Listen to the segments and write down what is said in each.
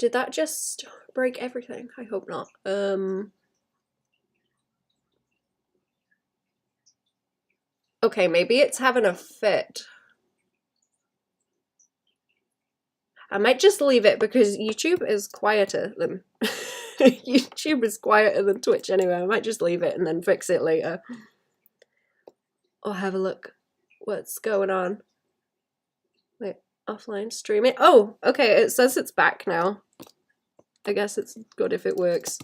Did that just break everything? I hope not. Okay, maybe it's having a fit. I might just leave it because YouTube is quieter than YouTube is quieter than Twitch anyway. I might just leave it and then fix it later. Or have a look what's going on. Wait, offline streaming. Oh, okay, it says it's back now. I guess it's good if it works.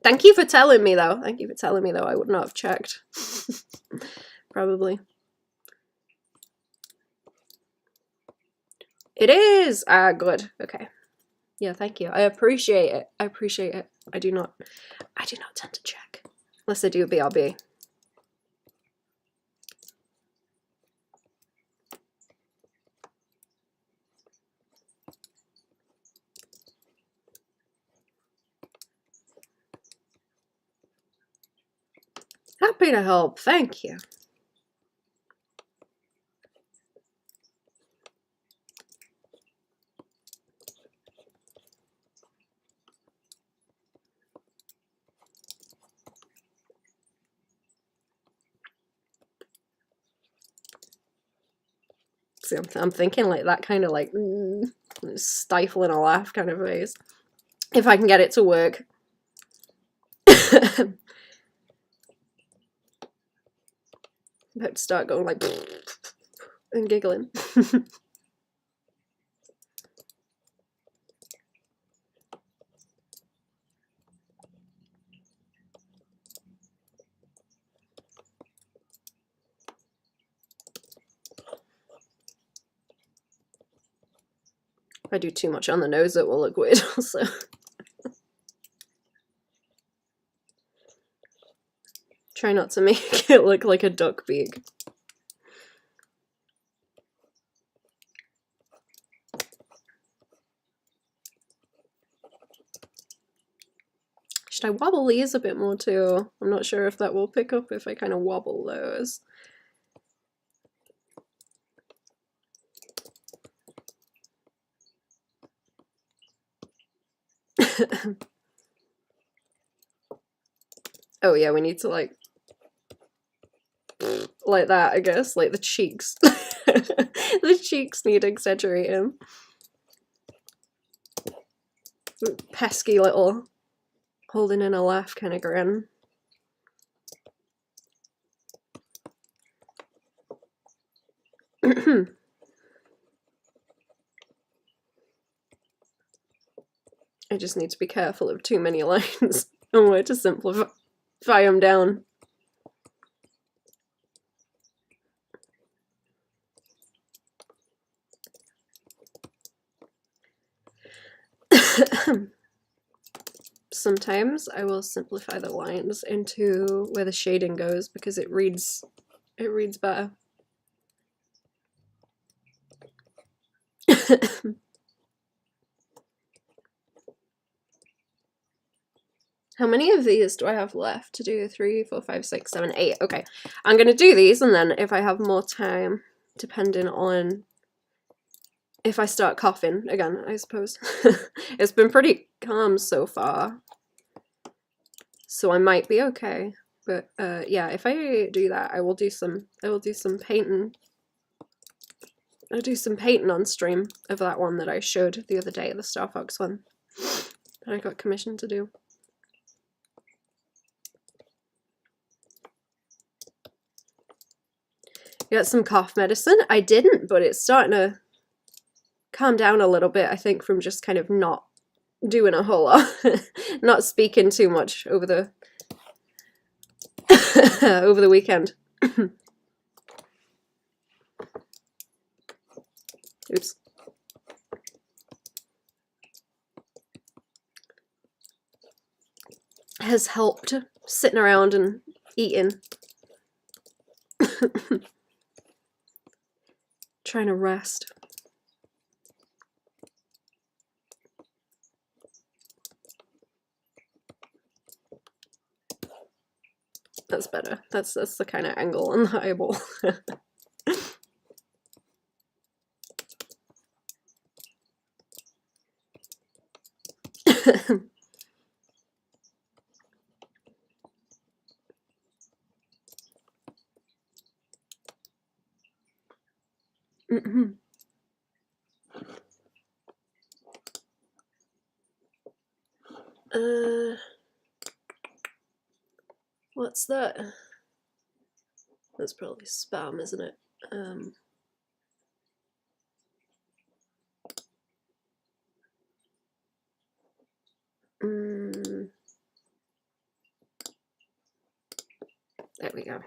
Thank you for telling me though. Thank you for telling me though. I would not have checked. Probably. It is! Ah, good. Okay. Yeah, thank you. I appreciate it. I appreciate it. I do not tend to check. Unless I do BRB. Happy to help. Thank you. See, I'm thinking like that kind of like stifling a laugh kind of face. If I can get it to work. I'm about to start going like and giggling. If I do too much on the nose, it will look weird also. Try not to make it look like a duck beak. Should I wobble these a bit more too? I'm not sure if that will pick up if I kind of wobble those. Oh yeah, we need to like that, I guess, like the cheeks. The cheeks need exaggerating. Pesky little holding in a laugh kind of grin. I just need to be careful of too many lines and where to simplify them down. Sometimes I will simplify the lines into where the shading goes because it reads better. How many of these do I have left to do? 3, 4, 5, 6, 7, 8. Okay, I'm gonna do these and then if I have more time, depending on if I start coughing again, I suppose. It's been pretty calm so far, so I might be okay. But yeah, if I do that, I will do some painting. I'll do some painting on stream of that one that I showed the other day, the Star Fox one that I got commissioned to do. You got some cough medicine? I didn't, but it's starting to calm down a little bit, I think, from just kind of not doing a whole lot. Not speaking too much over the over the weekend. Oops. Has helped sitting around and eating. Trying to rest. That's better. That's the kind of angle on the eyeball. What's that? That's probably spam, isn't it? There we go.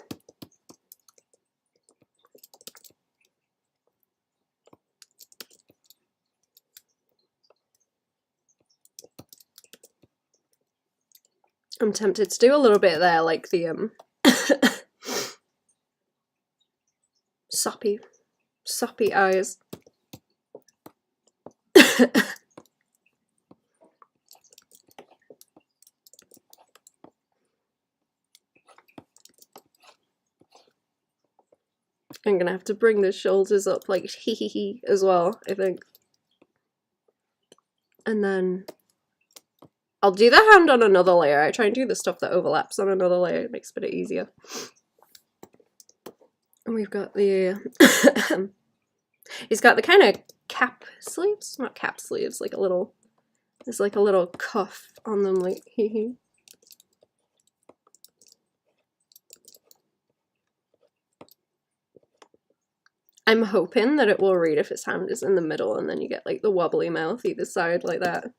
I'm tempted to do a little bit there, like the soppy eyes. I'm gonna have to bring the shoulders up like hee hee hee as well, I think. And then I'll do the hand on another layer. I try and do the stuff that overlaps on another layer. It makes it a bit easier. And we've got the he's got the kind of cap sleeves, not cap sleeves, like a little, there's like a little cuff on them, like hee hee. I'm hoping that it will read if his hand is in the middle, and then you get like the wobbly mouth either side like that.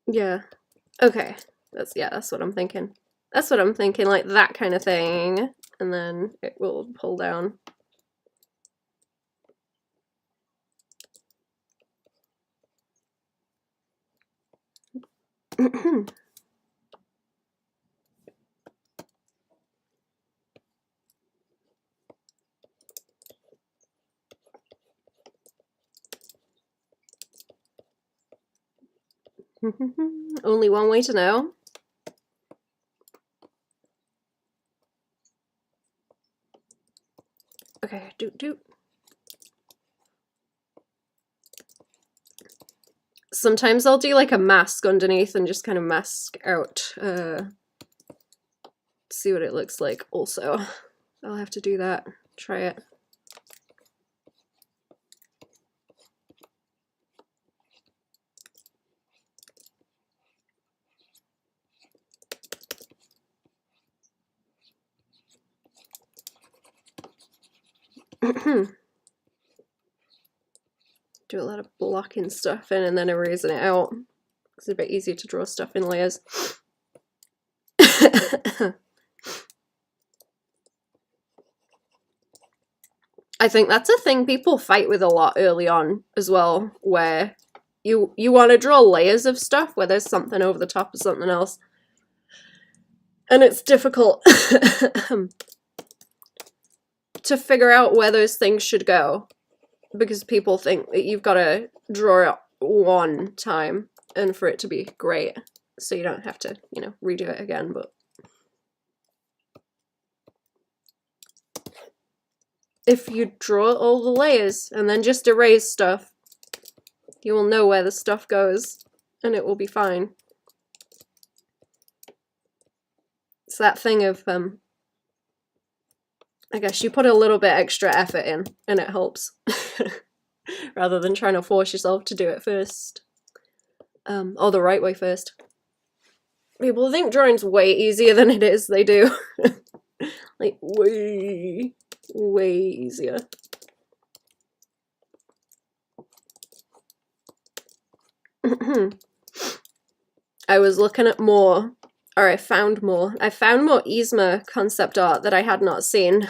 Yeah. Okay. That's what I'm thinking. That's what I'm thinking, like that kind of thing. And then it will pull down. Only one way to know. Okay, doot. Sometimes I'll do like a mask underneath and just kind of mask out, see what it looks like also. I'll have to do that, try it. Do a lot of blocking stuff in and then erasing it out. It's a bit easier to draw stuff in layers. I think that's a thing people fight with a lot early on as well, where you want to draw layers of stuff where there's something over the top of something else. And it's difficult to figure out where those things should go, because people think that you've got to draw it one time and for it to be great, so you don't have to, you know, redo it again. But if you draw all the layers and then just erase stuff, you will know where the stuff goes and it will be fine. It's that thing of, I guess you put a little bit extra effort in and it helps. Rather than trying to force yourself to do it first. Or the right way first. People think drawing's way easier than it is. They do. Like, way easier. I was looking at more, or I found more Yzma concept art that I had not seen.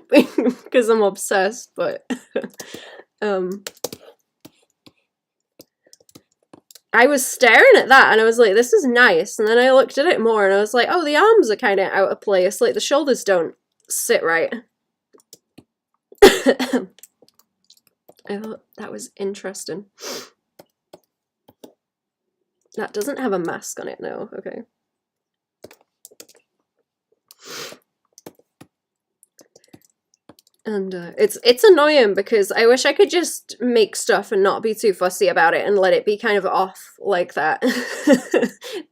Because I'm obsessed, but I was staring at that and I was like, this is nice. And then I looked at it more and I was like, oh, the arms are kind of out of place. Like the shoulders don't sit right. I thought that was interesting. That doesn't have a mask on it, no. Okay. And it's annoying because I wish I could just make stuff and not be too fussy about it and let it be kind of off like that.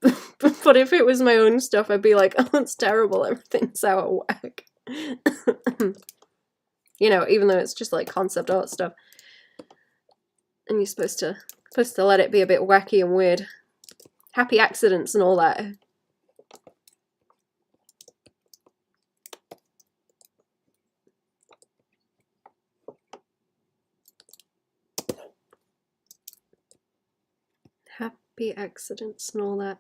But if it was my own stuff, I'd be like, oh, it's terrible, everything's out of whack. You know, even though it's just like concept art stuff. And you're supposed to let it be a bit wacky and weird. Happy accidents and all that. Happy accidents and all that.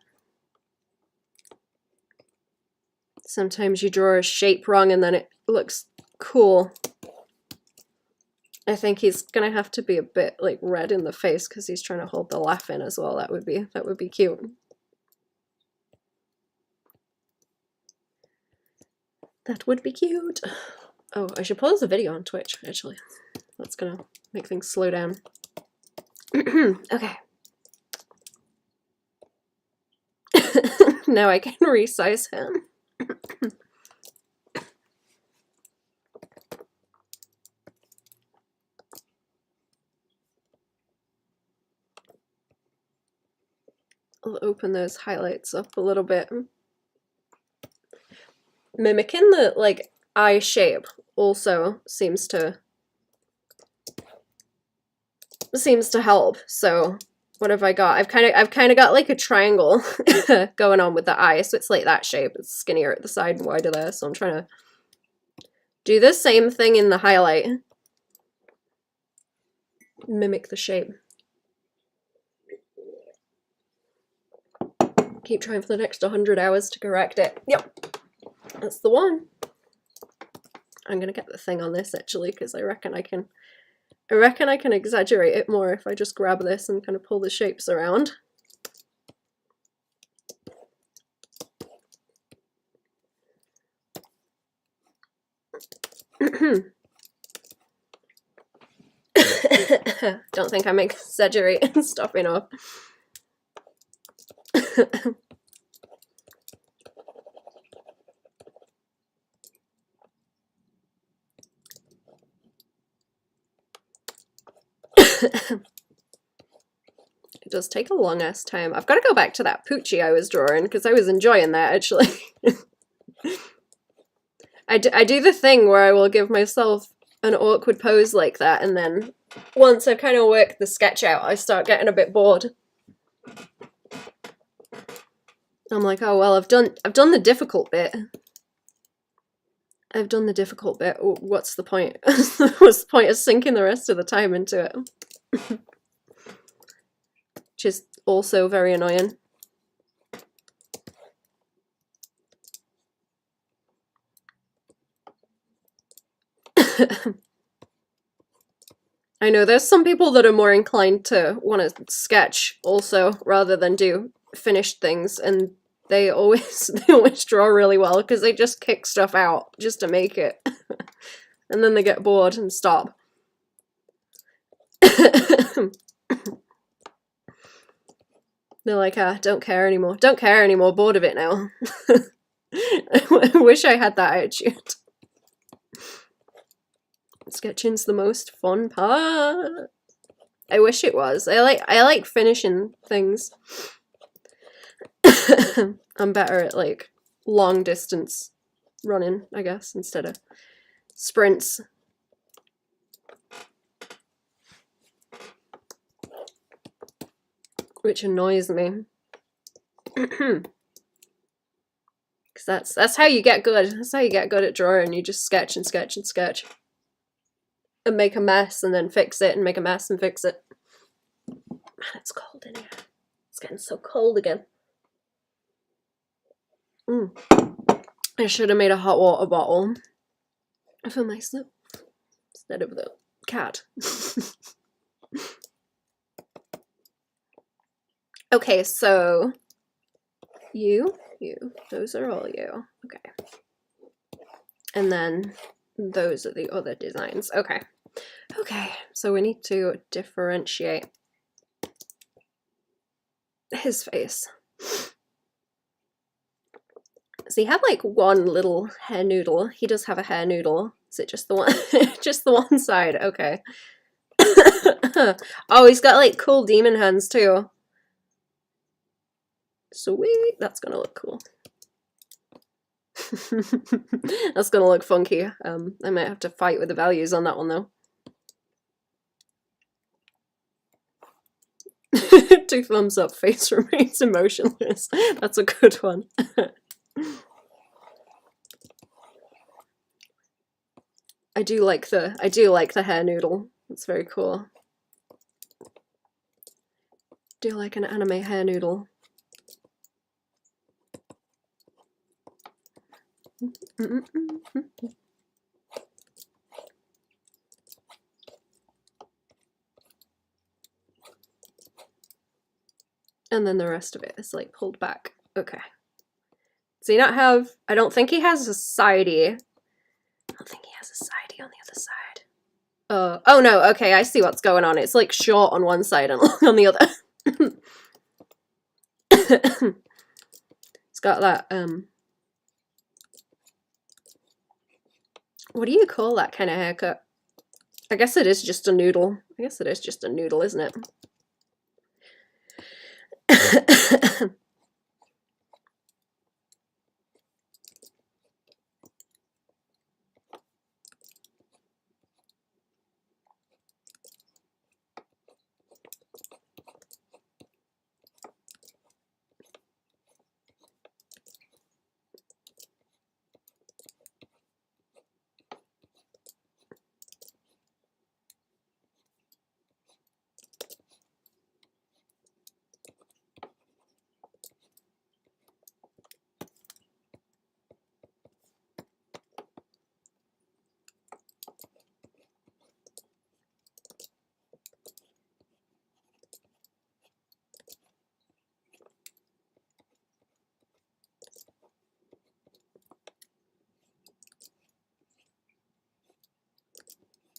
Sometimes you draw a shape wrong and then it looks cool. I think he's gonna have to be a bit like red in the face because he's trying to hold the laugh in as well. That would be cute. That would be cute. Oh, I should pause the video on Twitch, actually. That's gonna make things slow down. Okay. Now I can resize him. I'll open those highlights up a little bit. Mimicking the like eye shape also seems to help. So what have I got? I've kind of got like a triangle going on with the eye, so it's like that shape. It's skinnier at the side and wider there, so I'm trying to do the same thing in the highlight. Mimic the shape. Keep trying for the next 100 hours to correct it. Yep, that's the one. I'm gonna get the thing on this actually because I reckon I can exaggerate it more if I just grab this and kind of pull the shapes around. Don't think I'm exaggerating stuff enough. It does take a long ass time. I've got to go back to that Poochie I was drawing because I was enjoying that actually. I do the thing where I will give myself an awkward pose like that, and then once I've kind of worked the sketch out, I start getting a bit bored. I'm like, oh well, I've done the difficult bit. I've done the difficult bit. What's the point? What's the point of sinking the rest of the time into it? Which is also very annoying. I know there's some people that are more inclined to want to sketch also rather than do finished things, and they always draw really well because they just kick stuff out just to make it. And then they get bored and stop. They're like, ah, don't care anymore. Don't care anymore, bored of it now. I wish I had that attitude. Sketching's the most fun part. I wish it was. I like finishing things. I'm better at like long distance running, I guess, instead of sprints. Which annoys me. Because that's how you get good. That's how you get good at drawing. You just sketch and sketch and sketch. And make a mess and then fix it and make a mess and fix it. Man, it's cold in here. It's getting so cold again. I should have made a hot water bottle for myself instead of the cat. Okay, so you, those are all you. Okay. And then those are the other designs. Okay. Okay, so we need to differentiate his face. So he had like one little hair noodle. He does have a hair noodle. Is it just the one? Just the one side? Okay. Oh, he's got like cool demon hands too. Sweet. That's gonna look cool. That's gonna look funky. I might have to fight with the values on that one though. 2 thumbs up, face remains emotionless. That's a good one. I do like the hair noodle. It's very cool. Do like an anime hair noodle. And then the rest of it is like pulled back. Okay. Does he not have, I don't think he has a sidey. I don't think he has a sidey on the other side. Oh no, okay, I see what's going on. It's like short on one side and long on the other. It's got that, what do you call that kind of haircut? I guess it is just a noodle. I guess it is just a noodle, isn't it?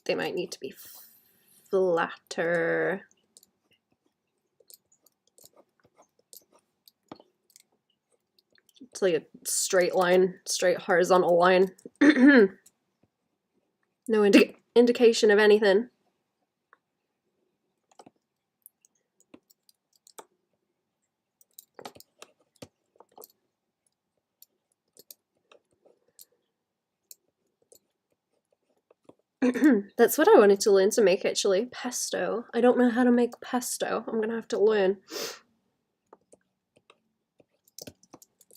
They might need to be flatter. It's like a straight line, straight horizontal line. No indication of anything. That's what I wanted to learn to make, actually. Pesto. I don't know how to make pesto. I'm gonna have to learn. I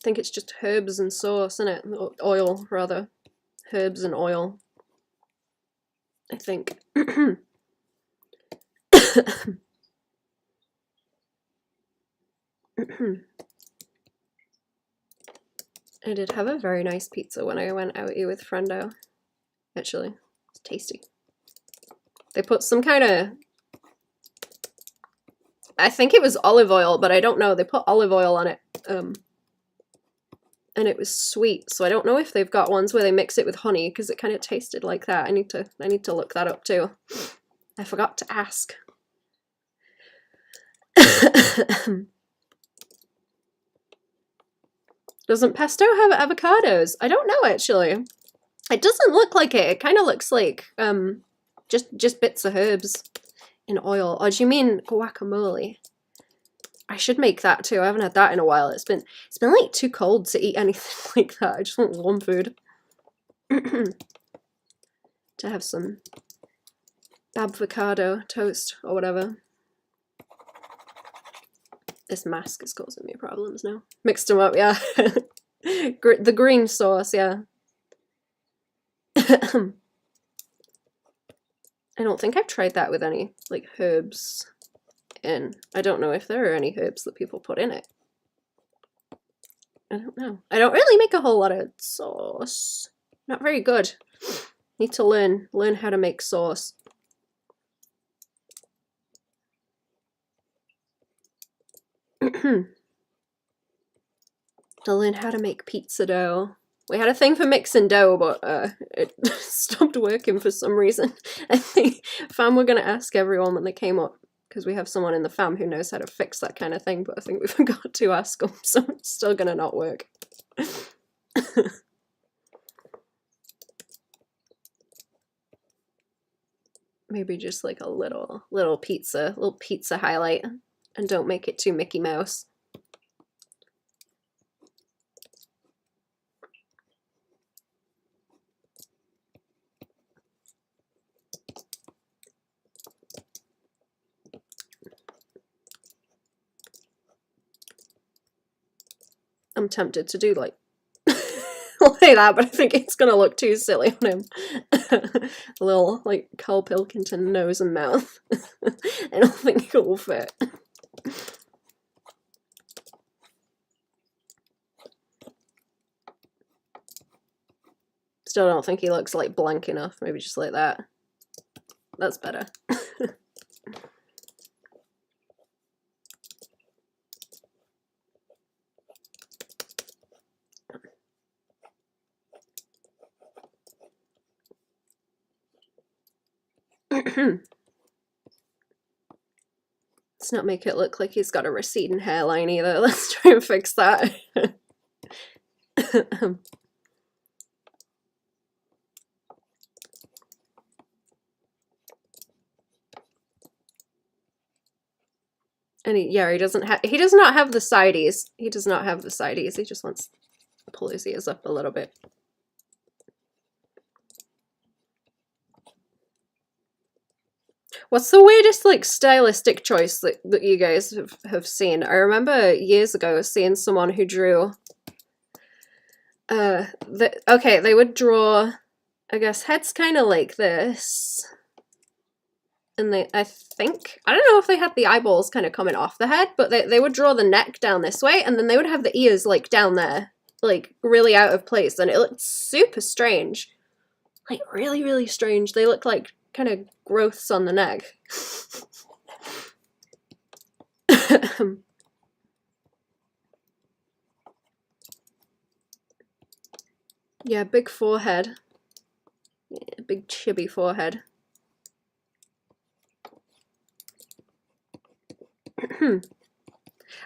think it's just herbs and sauce, isn't it? Oil, rather. Herbs and oil. I think. I did have a very nice pizza when I went out with Friendo. Actually, it's tasty. They put some kind of, I think it was olive oil, but I don't know. They put olive oil on it, and it was sweet. So I don't know if they've got ones where they mix it with honey, because it kind of tasted like that. I need to look that up too. I forgot to ask. Doesn't pesto have avocados? I don't know, actually. It doesn't look like it. It kind of looks like just bits of herbs in oil. Or do you mean guacamole? I should make that too. I haven't had that in a while. It's been like too cold to eat anything like that. I just want warm food. To have some avocado toast or whatever. This mask is causing me problems now. Mixed them up, yeah. The green sauce, yeah. I don't think I've tried that with any, like, herbs in. I don't know if there are any herbs that people put in it. I don't know. I don't really make a whole lot of sauce. Not very good. Need to learn how to make sauce. To learn how to make pizza dough. We had a thing for mixing dough, but it stopped working for some reason. I think fam were going to ask everyone when they came up, because we have someone in the fam who knows how to fix that kind of thing, but I think we forgot to ask them, so it's still going to not work. Maybe just like a little pizza highlight, and don't make it too Mickey Mouse. I'm tempted to do like like that, but I think it's gonna look too silly on him. A little like Carl Pilkington nose and mouth. I don't think it will fit. Still don't think he looks like blank enough. Maybe just like that. That's better. Let's not make it look like he's got a receding hairline either. Let's try and fix that. And he does not have the sideys. He does not have the sideys. He just wants to pull his ears up a little bit. What's the weirdest like stylistic choice that you guys have seen? I remember years ago seeing someone who drew okay, they would draw, I guess, heads kind of like this. And I don't know if they had the eyeballs kind of coming off the head, but they would draw the neck down this way, and then they would have the ears like down there, like really out of place, and it looked super strange. Like really, really strange. They look like kind of growths on the neck. Yeah, big forehead. Yeah, big chibi forehead.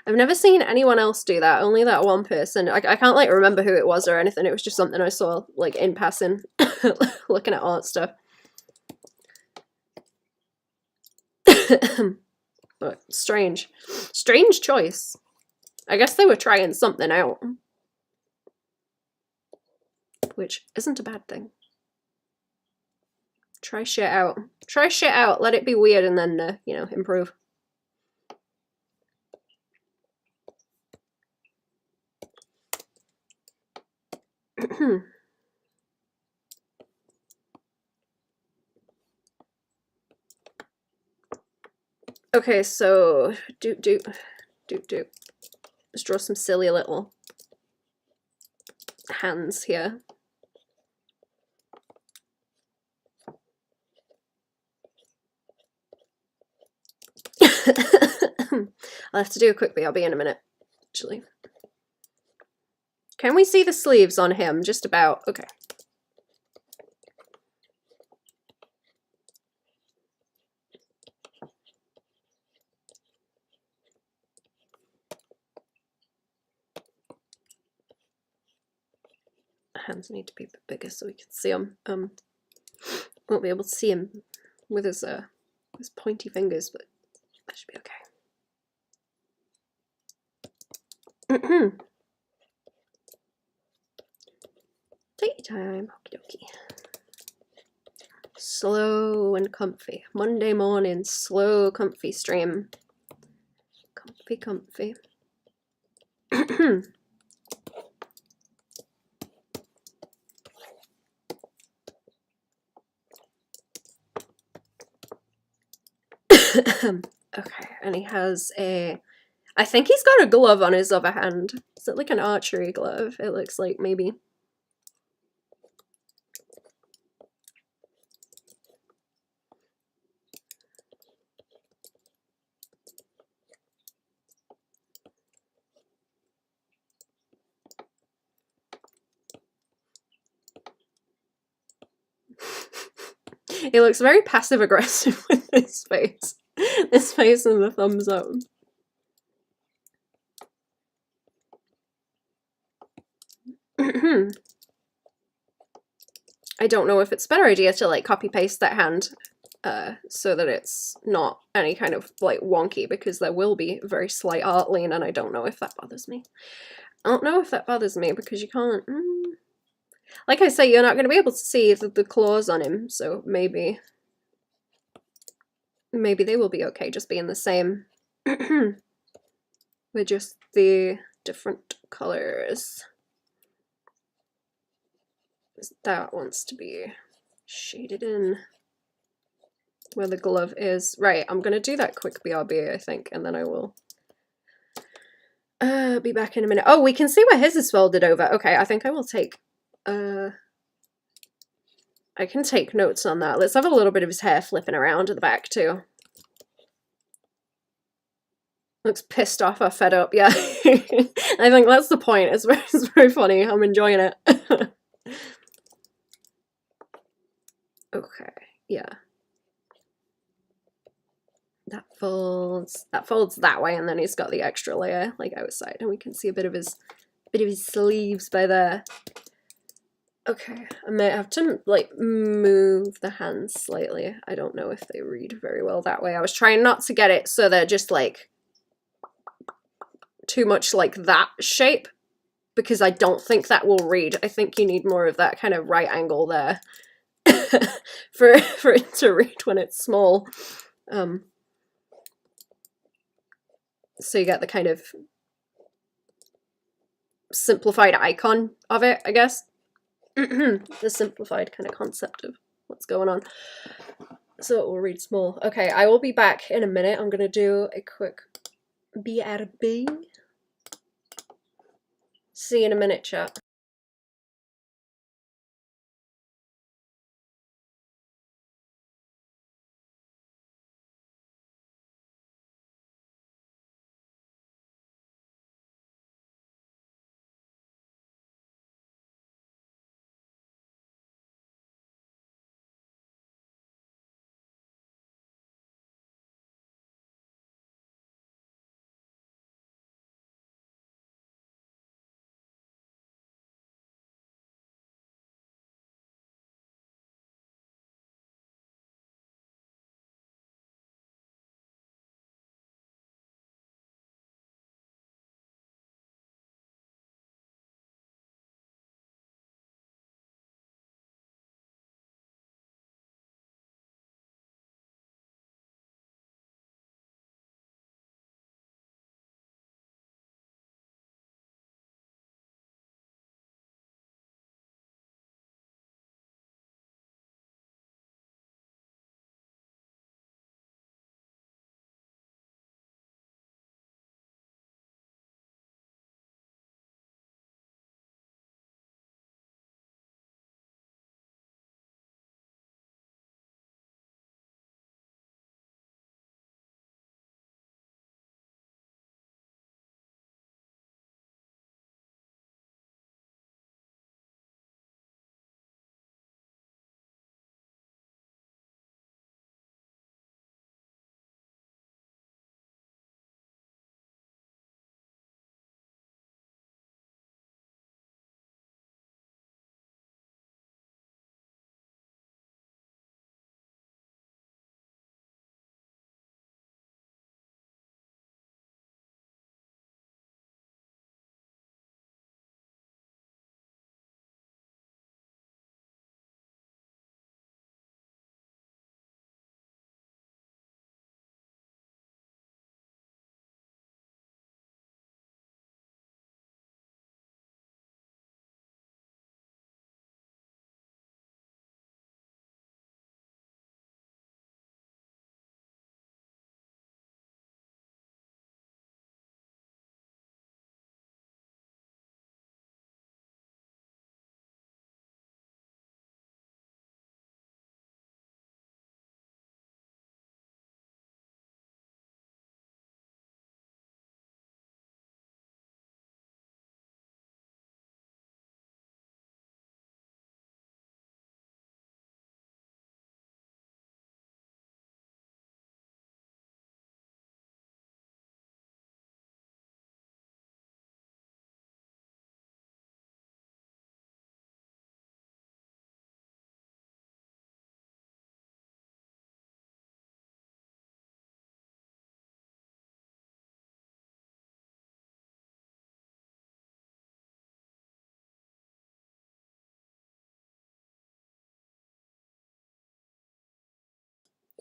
I've never seen anyone else do that, only that one person. I can't like remember who it was or anything. It was just something I saw like in passing, looking at art stuff. But strange choice. I guess they were trying something out, which isn't a bad thing. Try shit out. Let it be weird, and then you know, improve. Okay, so let's draw some silly little hands here. I'll have to do a quick BRB in a minute, actually. Can we see the sleeves on him? Just about. Okay. Hands need to be a bit bigger so we can see him. Won't be able to see him with his pointy fingers, but that should be okay. Take your time, okie dokie. Slow and comfy. Monday morning, slow, comfy stream. Comfy. Okay, and he has I think he's got a glove on his other hand. Is it like an archery glove? It looks like, maybe. He looks very passive aggressive with this face. This face and the thumbs up. I don't know if it's a better idea to like copy paste that hand so that it's not any kind of like wonky, because there will be very slight art lean, and I don't know if that bothers me. I don't know if that bothers me because you can't. Like I say, you're not going to be able to see the claws on him, so maybe they will be okay just being the same with just the different colors. That wants to be shaded in where the glove is. Right, I'm gonna do that quick BRB, I think, and then I will be back in a minute. Oh, we can see where his is folded over. Okay, I think I will take I can take notes on that. Let's have a little bit of his hair flipping around at the back too. Looks pissed off or fed up, yeah. I think that's the point. It's very funny. I'm enjoying it. Okay, yeah. That folds that way, and then he's got the extra layer like outside, and we can see a bit of his sleeves by there. Okay, I may have to like move the hands slightly. I don't know if they read very well that way. I was trying not to get it so they're just like too much like that shape, because I don't think that will read. I think you need more of that kind of right angle there for it to read when it's small. So you get the kind of simplified icon of it, I guess. The simplified kind of concept of what's going on. So it will read small. Okay, I will be back in a minute. I'm going to do a quick BRB. See you in a minute, chat.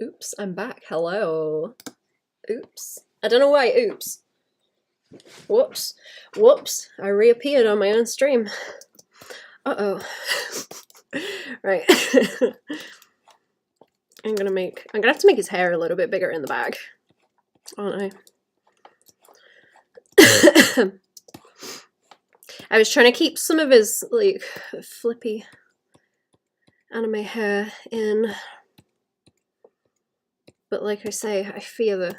Oops, I'm back. Hello. Oops. I don't know why. Oops. Whoops. Whoops. I reappeared on my own stream. Uh-oh. Right. I'm gonna have to make his hair a little bit bigger in the bag, aren't I? I was trying to keep some of his, like, flippy anime hair in, but like I say, I fear the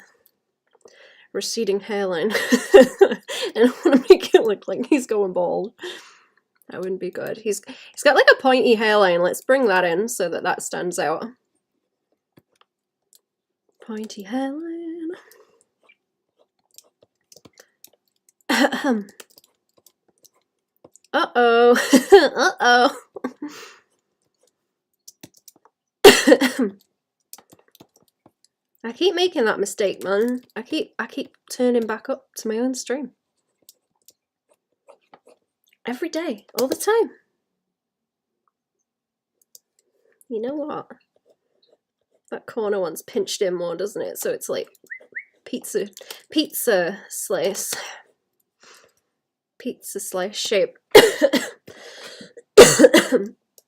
receding hairline. And I want to make it look like he's going bald. That wouldn't be good. He's got like a pointy hairline. Let's bring that in so that that stands out. Pointy hairline. Uh-oh. Uh-oh. I keep making that mistake, man. I keep turning back up to my own stream. Every day, all the time. You know what? That corner one's pinched in more, doesn't it? So it's like pizza slice. Pizza slice shape.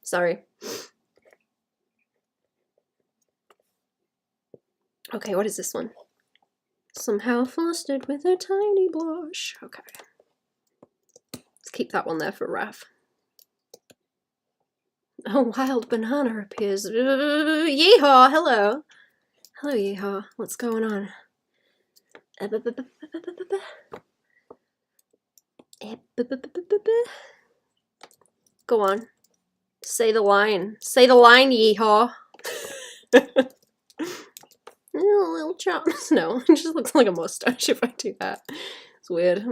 Sorry. Okay, what is this one? Somehow flustered with a tiny blush. Okay. Let's keep that one there for Raph. A wild banana appears. Yeehaw! Hello! Hello, Yeehaw. What's going on? Go on. Say the line. Say the line, Yeehaw! Oh, little chops. No, it just looks like a mustache if I do that. It's weird.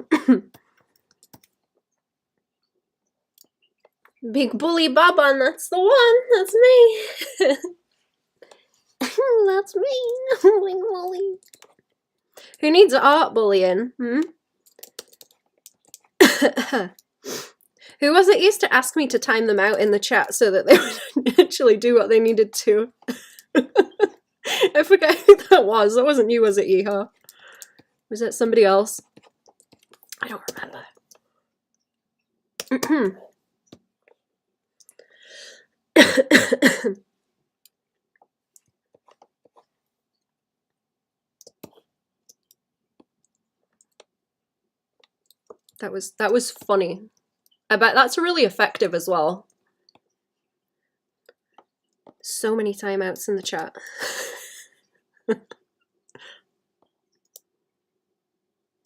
Big Bully Bob-on, that's the one. That's me. That's me. Big Bully. Who needs art bullying? Hmm? Who was it used to ask me to time them out in the chat so that they would actually do what they needed to? I forget who that was. That wasn't you, was it, Yeehaw? Was it somebody else? I don't remember. That was funny. I bet that's really effective as well. So many timeouts in the chat.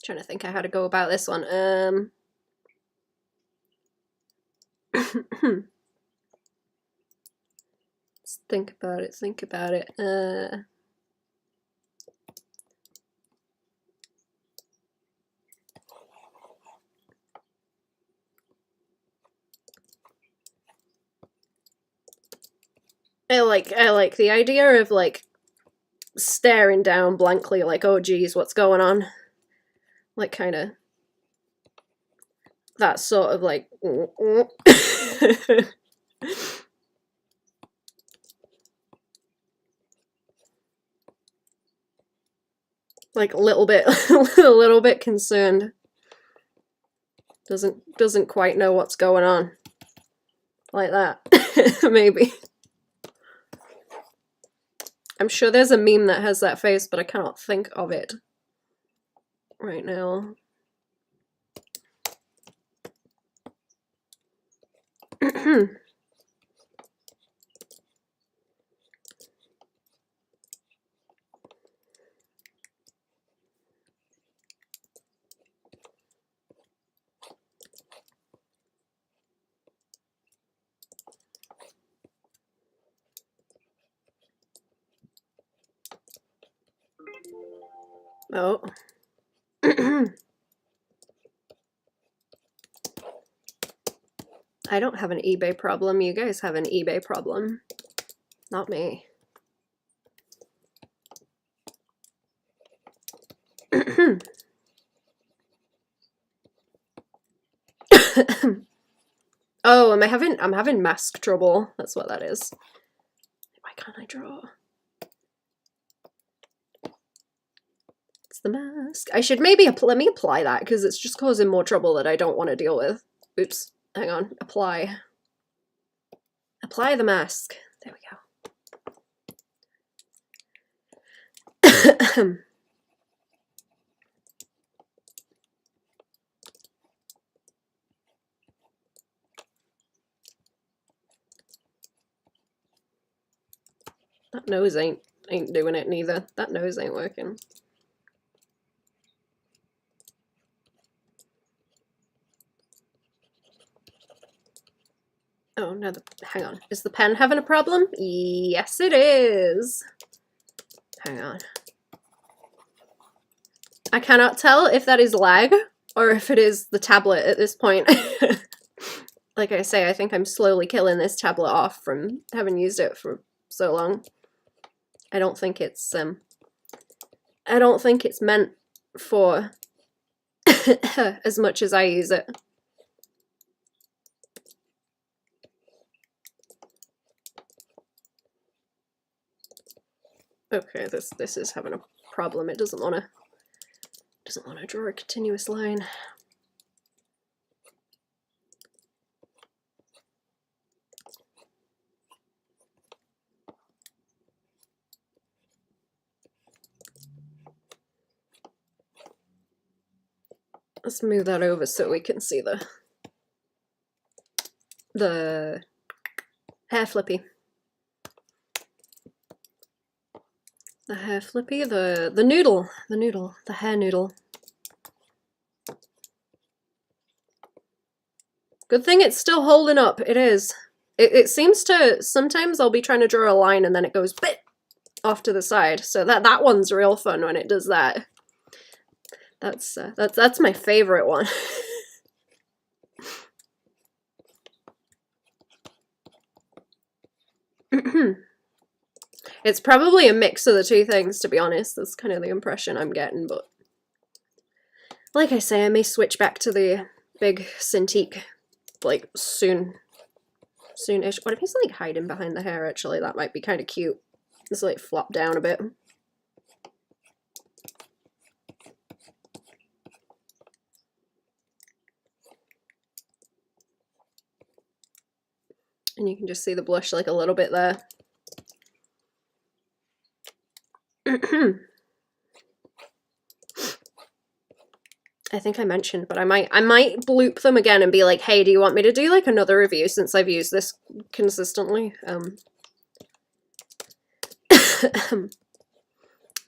Trying to think of how to go about this one. Let's think about it. Think about it. I like the idea of like staring down blankly, like, oh geez, what's going on? Like kind of that sort of like like a little bit a little bit concerned. Doesn't quite know what's going on. Like that. Maybe. I'm sure there's a meme that has that face, but I cannot think of it right now. Oh. I don't have an eBay problem. You guys have an eBay problem. Not me. Oh, I'm having mask trouble. That's what that is. Why can't I draw? It's the mask. I should maybe let me apply that because it's just causing more trouble that I don't want to deal with. Oops. Hang on. Apply. Apply the mask. There we go. That nose ain't doing it neither. That nose ain't working. Oh no, hang on. Is the pen having a problem? Yes, it is. Hang on. I cannot tell if that is lag or if it is the tablet at this point. Like I say, I think I'm slowly killing this tablet off from having used it for so long. I don't think it's meant for as much as I use it. Okay, this is having a problem. It doesn't want to draw a continuous line. Let's move that over so we can see the hair flippy. The hair flippy, the noodle, the hair noodle. Good thing it's still holding up. It is. It seems to, sometimes I'll be trying to draw a line and then it goes bit off to the side. So that one's real fun when it does that. That's my favorite one. It's probably a mix of the two things, to be honest. That's kind of the impression I'm getting, but like I say, I may switch back to the big Cintiq, like, soonish. What if he's, like, hiding behind the hair, actually? That might be kind of cute. Just, like, flop down a bit. And you can just see the blush, like, a little bit there. I think I mentioned, but I might bloop them again and be like, hey, do you want me to do like another review since I've used this consistently? I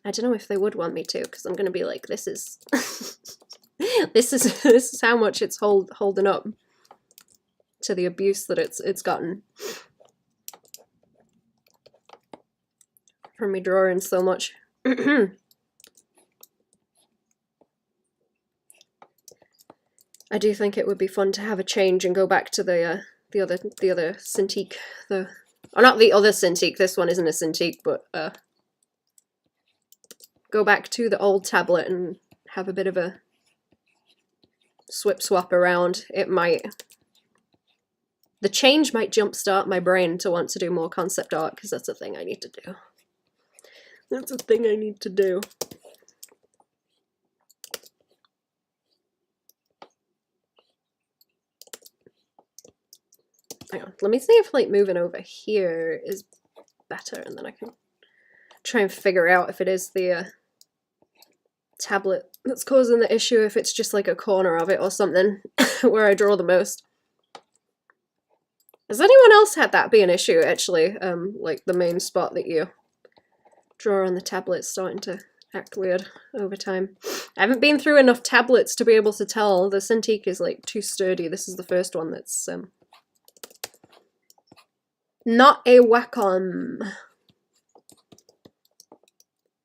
don't know if they would want me to, because I'm gonna be like, this is this is how much it's holding up to the abuse that it's gotten from me drawing so much. I do think it would be fun to have a change and go back to the other Cintiq, or not the other Cintiq. This one isn't a Cintiq, but go back to the old tablet and have a bit of a swap around. The change might jumpstart my brain to want to do more concept art, because that's a thing I need to do. That's a thing I need to do. Hang on, let me see if like moving over here is better, and then I can try and figure out if it is the tablet that's causing the issue, if it's just like a corner of it or something where I draw the most. Has anyone else had that be an issue, actually? Like the main spot that you draw on the tablet's starting to act weird over time. I haven't been through enough tablets to be able to tell. The Cintiq is like too sturdy. This is the first one that's not a Wacom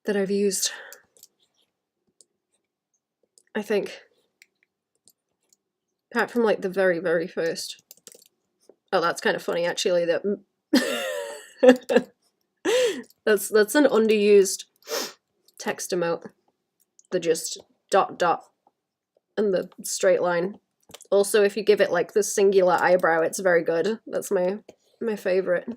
that I've used, I think. Apart from like the very, very first. Oh, that's kind of funny actually, that that's an underused text emote. The just dot and the straight line. Also, if you give it like the singular eyebrow, it's very good. That's my favorite.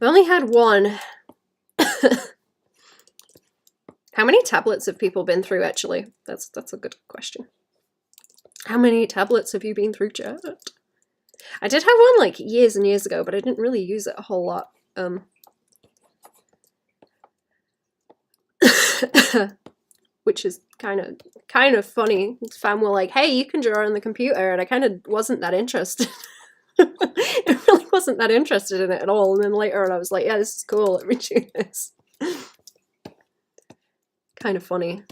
I've only had one. How many tablets have people been through, actually? That's a good question. How many tablets have you been through, chat? I did have one like years and years ago, but I didn't really use it a whole lot. Which is kind of funny. Fam were like, "Hey, you can draw on the computer," and I kind of wasn't that interested. I really wasn't that interested in it at all. And then later on, I was like, "Yeah, this is cool. Let me do this." Kind of funny.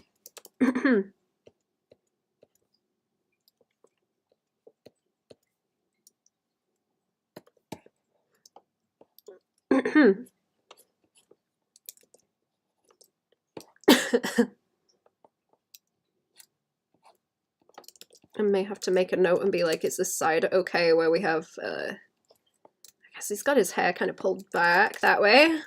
I may have to make a note and be like, is this side okay, where we have, I guess he's got his hair kind of pulled back that way.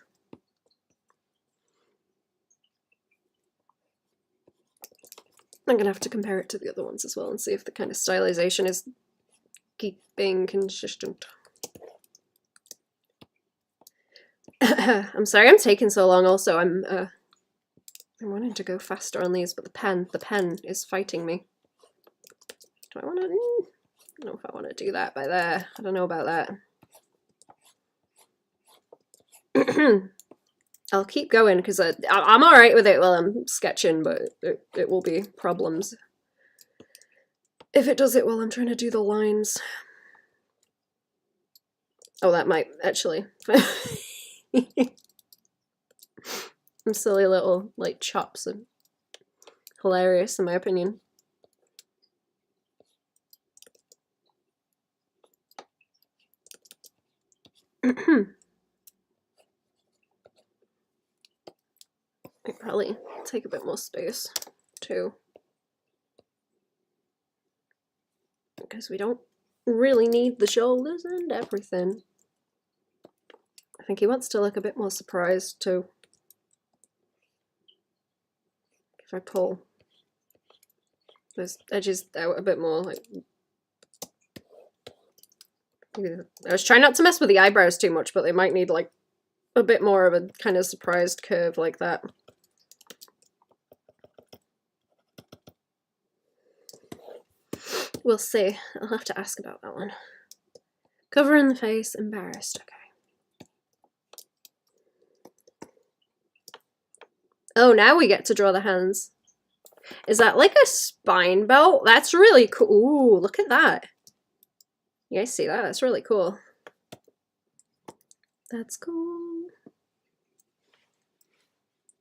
I'm gonna have to compare it to the other ones as well and see if the kind of stylization is keeping consistent. I'm sorry I'm taking so long also. I'm wanting to go faster on these, but the pen is fighting me. Do I want to? I don't know if I want to do that by there. I don't know about that. I'll keep going because I'm alright with it while I'm sketching, but it will be problems if it does it while I'm trying to do the lines. Oh, that might actually. Some silly little like chops and hilarious in my opinion. I probably take a bit more space too, because we don't really need the shoulders and everything. I think he wants to look a bit more surprised too. If I pull those edges out a bit more, like I was trying not to mess with the eyebrows too much, but they might need like a bit more of a kind of surprised curve like that. We'll see. I'll have to ask about that one. Covering the face, embarrassed. Okay. Oh, now we get to draw the hands. Is that like a spine belt? That's really cool. Ooh, look at that. You guys see that? That's really cool. That's cool.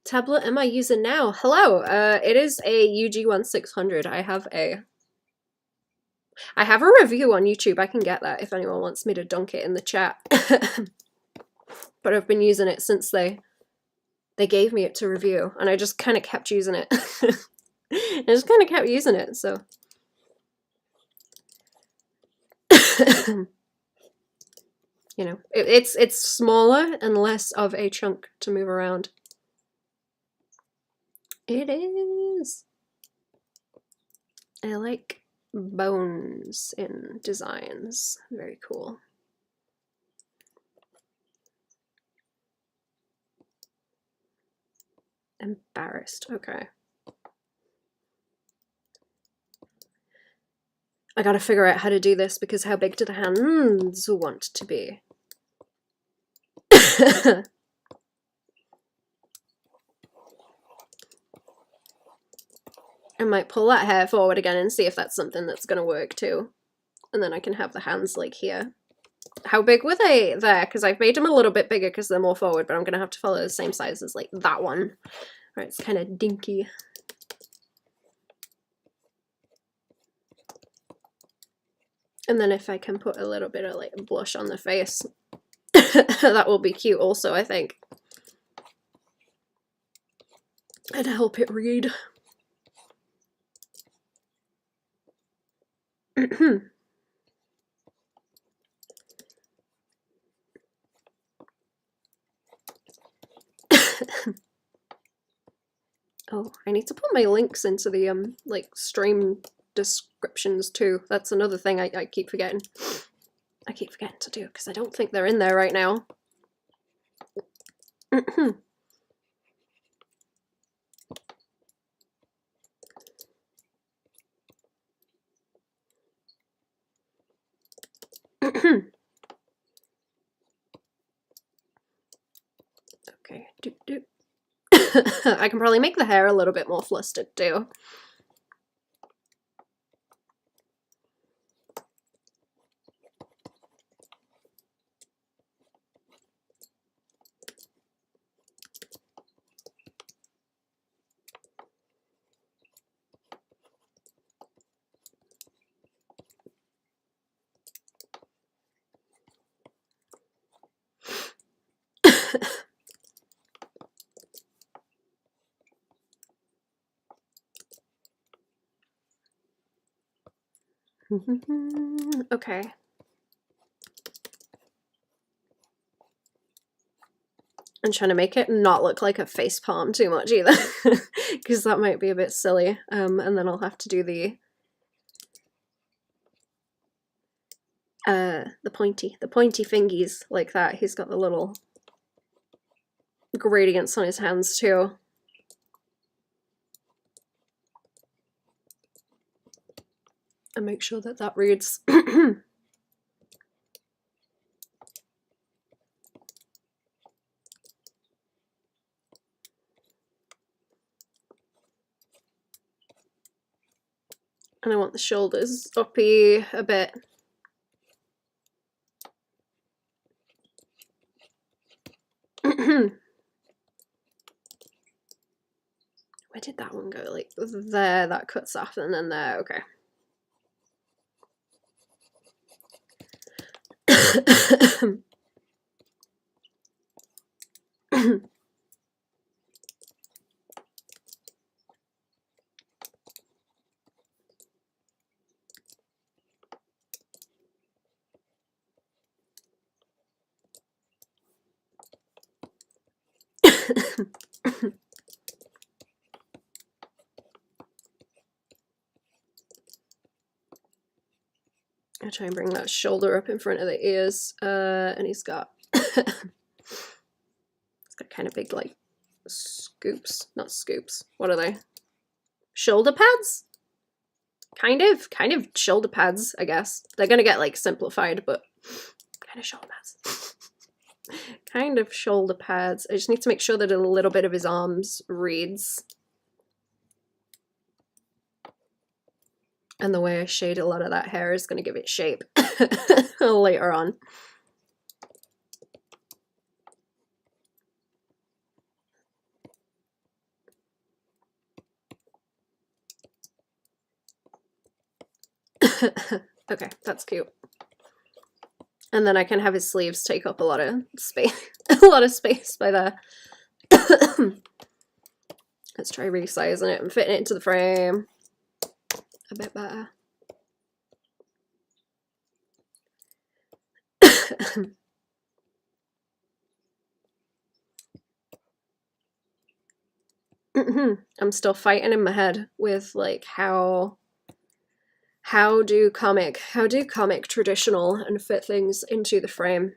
Tablet am I using now? Hello. It is a UG1600. I have a review on YouTube. I can get that if anyone wants me to dunk it in the chat. But I've been using it since they gave me it to review, and I just kind of kept using it. I just kind of kept using it, so. You know, it's smaller and less of a chunk to move around. It is. I like bones in designs. Very cool. Embarrassed. Okay. I gotta figure out how to do this because how big do the hands want to be? I might pull that hair forward again and see if that's something that's gonna work too. And then I can have the hands like here. How big were they there? Because I've made them a little bit bigger because they're more forward, but I'm gonna have to follow the same size as like that one. Right, it's kind of dinky. And then if I can put a little bit of like blush on the face, that will be cute also, I think. And help it read. Oh, I need to put my links into the like stream descriptions too. That's another thing I keep forgetting. I keep forgetting to do because I don't think they're in there right now. Okay, I can probably make the hair a little bit more flustered too. Okay. I'm trying to make it not look like a face palm too much either, because that might be a bit silly. And then I'll have to do the pointy fingies like that. He's got the little gradients on his hands too. And make sure that that reads. And I want the shoulders uppy a bit. Where did that one go? Like there, that cuts off, and then there, okay. I try and bring that shoulder up in front of the ears, and he's got kind of big like scoops, not scoops. What are they? Shoulder pads? Kind of shoulder pads, I guess. They're gonna get like simplified, but kind of shoulder pads. Kind of shoulder pads. I just need to make sure that a little bit of his arms reads. And the way I shade a lot of that hair is going to give it shape later on. Okay, that's cute. And then I can have his sleeves take up a lot of space, by there. Let's try resizing it and fitting it into the frame a bit better. I'm still fighting in my head with like how do comic traditional and fit things into the frame.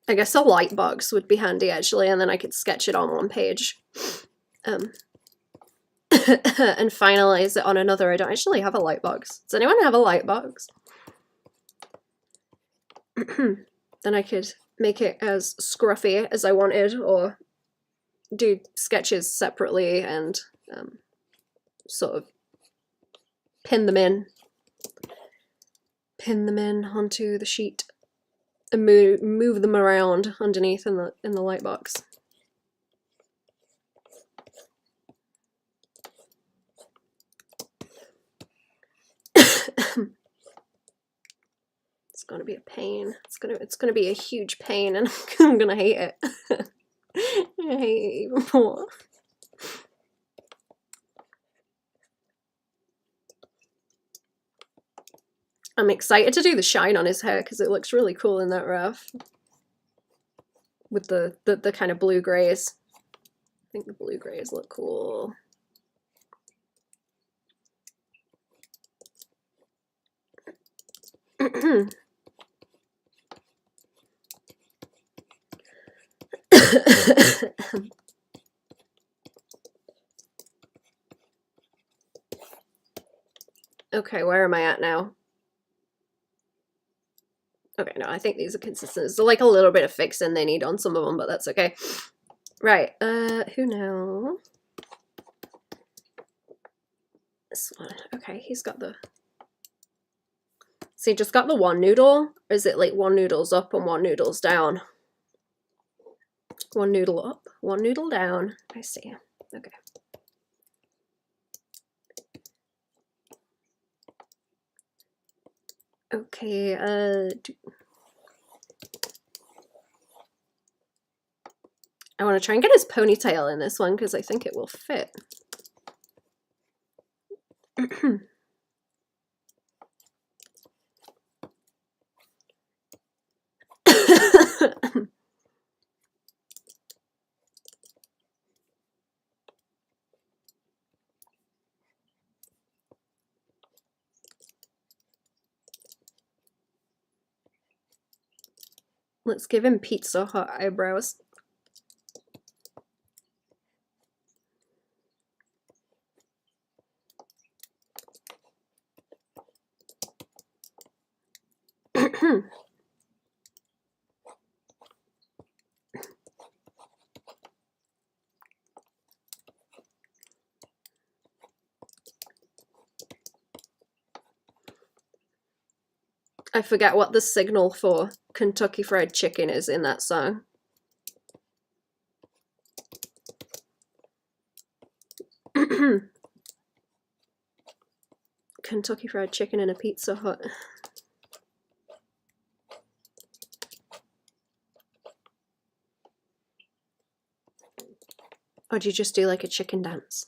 I guess a light box would be handy actually, and then I could sketch it on one page. And finalize it on another. I don't actually have a light box. Does anyone have a light box? Then I could make it as scruffy as I wanted, or do sketches separately and sort of pin them in onto the sheet and move them around underneath in the light box. It's gonna be a pain. It's gonna be a huge pain, and I'm gonna hate it. I hate it even more. I'm excited to do the shine on his hair because it looks really cool in that rough. With the kind of blue grays. I think the blue grays look cool. Okay, where am I at now? Okay, no, I think these are consistent. So like a little bit of fixing they need on some of them, but that's okay. Right, who now? This one. Okay, he's got the... So he just got the one noodle? Or is it like one noodle's up and one noodle's down? One noodle up, one noodle down. I see. Okay. Okay, I want to try and get his ponytail in this one because I think it will fit. Let's give him Pizza Hut eyebrows. I forget what the signal for Kentucky Fried Chicken is in that song. Kentucky Fried Chicken in a Pizza Hut. Or do you just do like a chicken dance?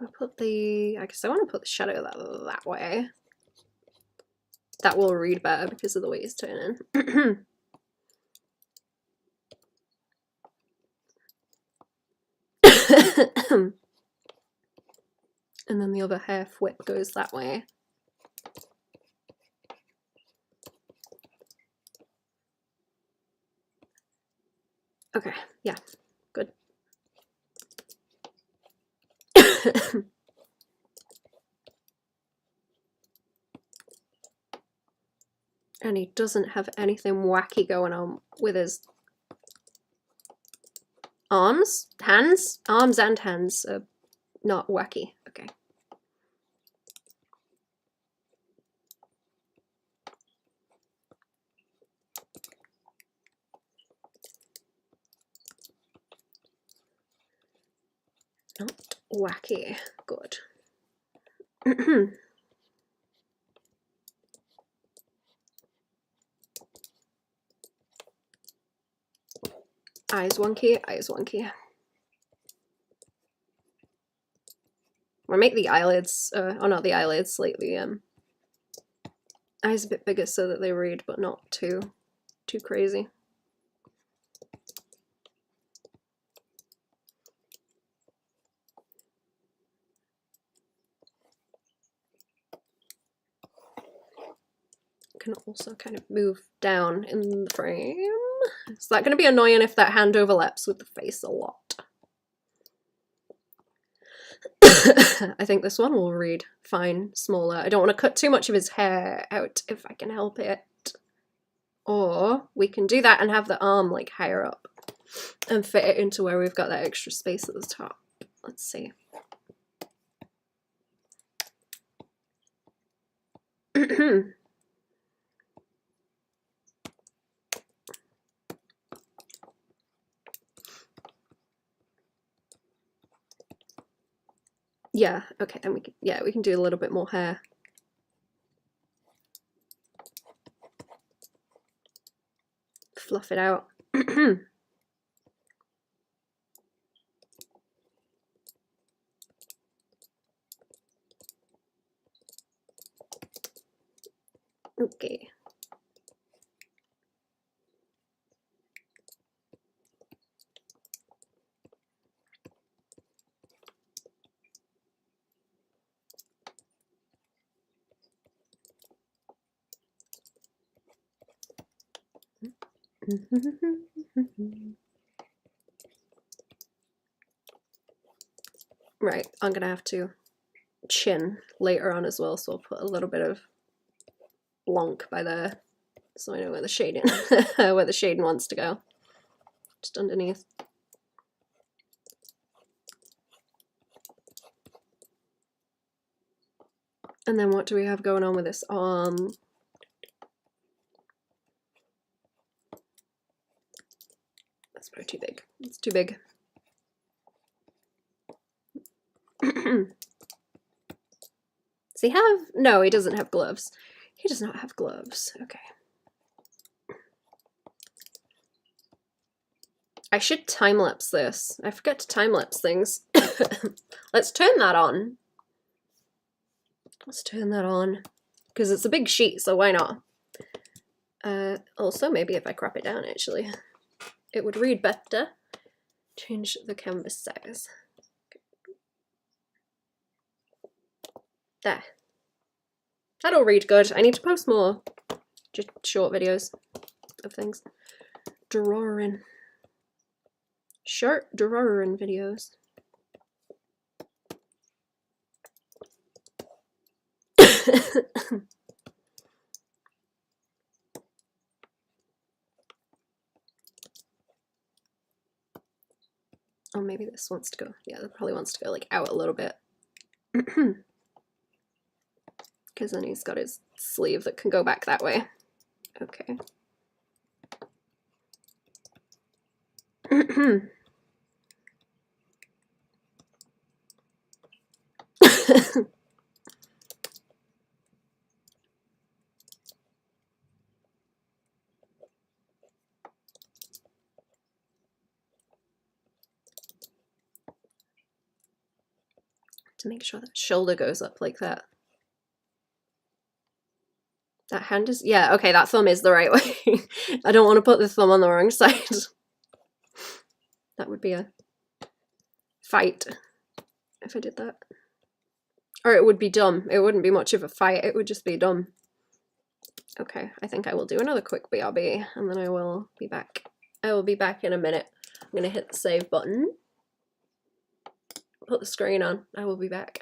I put the... I guess I want to put the shadow that way. That will read better because of the way it's turning. And then the other half whip goes that way. Okay, yeah, good. And he doesn't have anything wacky going on with his arms, hands? Arms and hands are not wacky. Okay. Not wacky. Good. Eyes wonky, eyes wonky. Or make the eyelids, oh not the eyelids, like the eyes a bit bigger so that they read, but not too crazy. Can also kind of move down in the frame. Is that going to be annoying if that hand overlaps with the face a lot? I think this one will read fine, smaller. I don't want to cut too much of his hair out if I can help it. Or we can do that and have the arm like higher up and fit it into where we've got that extra space at the top. Let's see. Yeah, okay, and we can do a little bit more hair. Fluff it out. Okay. Right, I'm gonna have to chin later on as well, so I'll put a little bit of blanc by there, so I know where the shading where the shading wants to go. Just underneath. And then what do we have going on with this? That's probably too big. It's too big. Does he have? No, he doesn't have gloves. He does not have gloves. Okay. I should time-lapse this. I forget to time-lapse things. Let's turn that on. Let's turn that on. Because it's a big sheet, so why not? Also, maybe if I crop it down, actually, it would read better. Change the canvas size. There. That'll read good. I need to post more just short videos of things. Drawing. Short drawing videos. Oh, maybe this wants to go. Yeah, that probably wants to go like out a little bit. Because then he's got his sleeve that can go back that way. Okay. To make sure that shoulder goes up like that. That hand is, yeah, okay, that thumb is the right way. I don't want to put the thumb on the wrong side. That would be a fight if I did that. Or it would be dumb. It wouldn't be much of a fight, it would just be dumb. Okay, I think I will do another quick BRB and then I will be back. I will be back in a minute. I'm gonna hit the save button. Put the screen on. I will be back.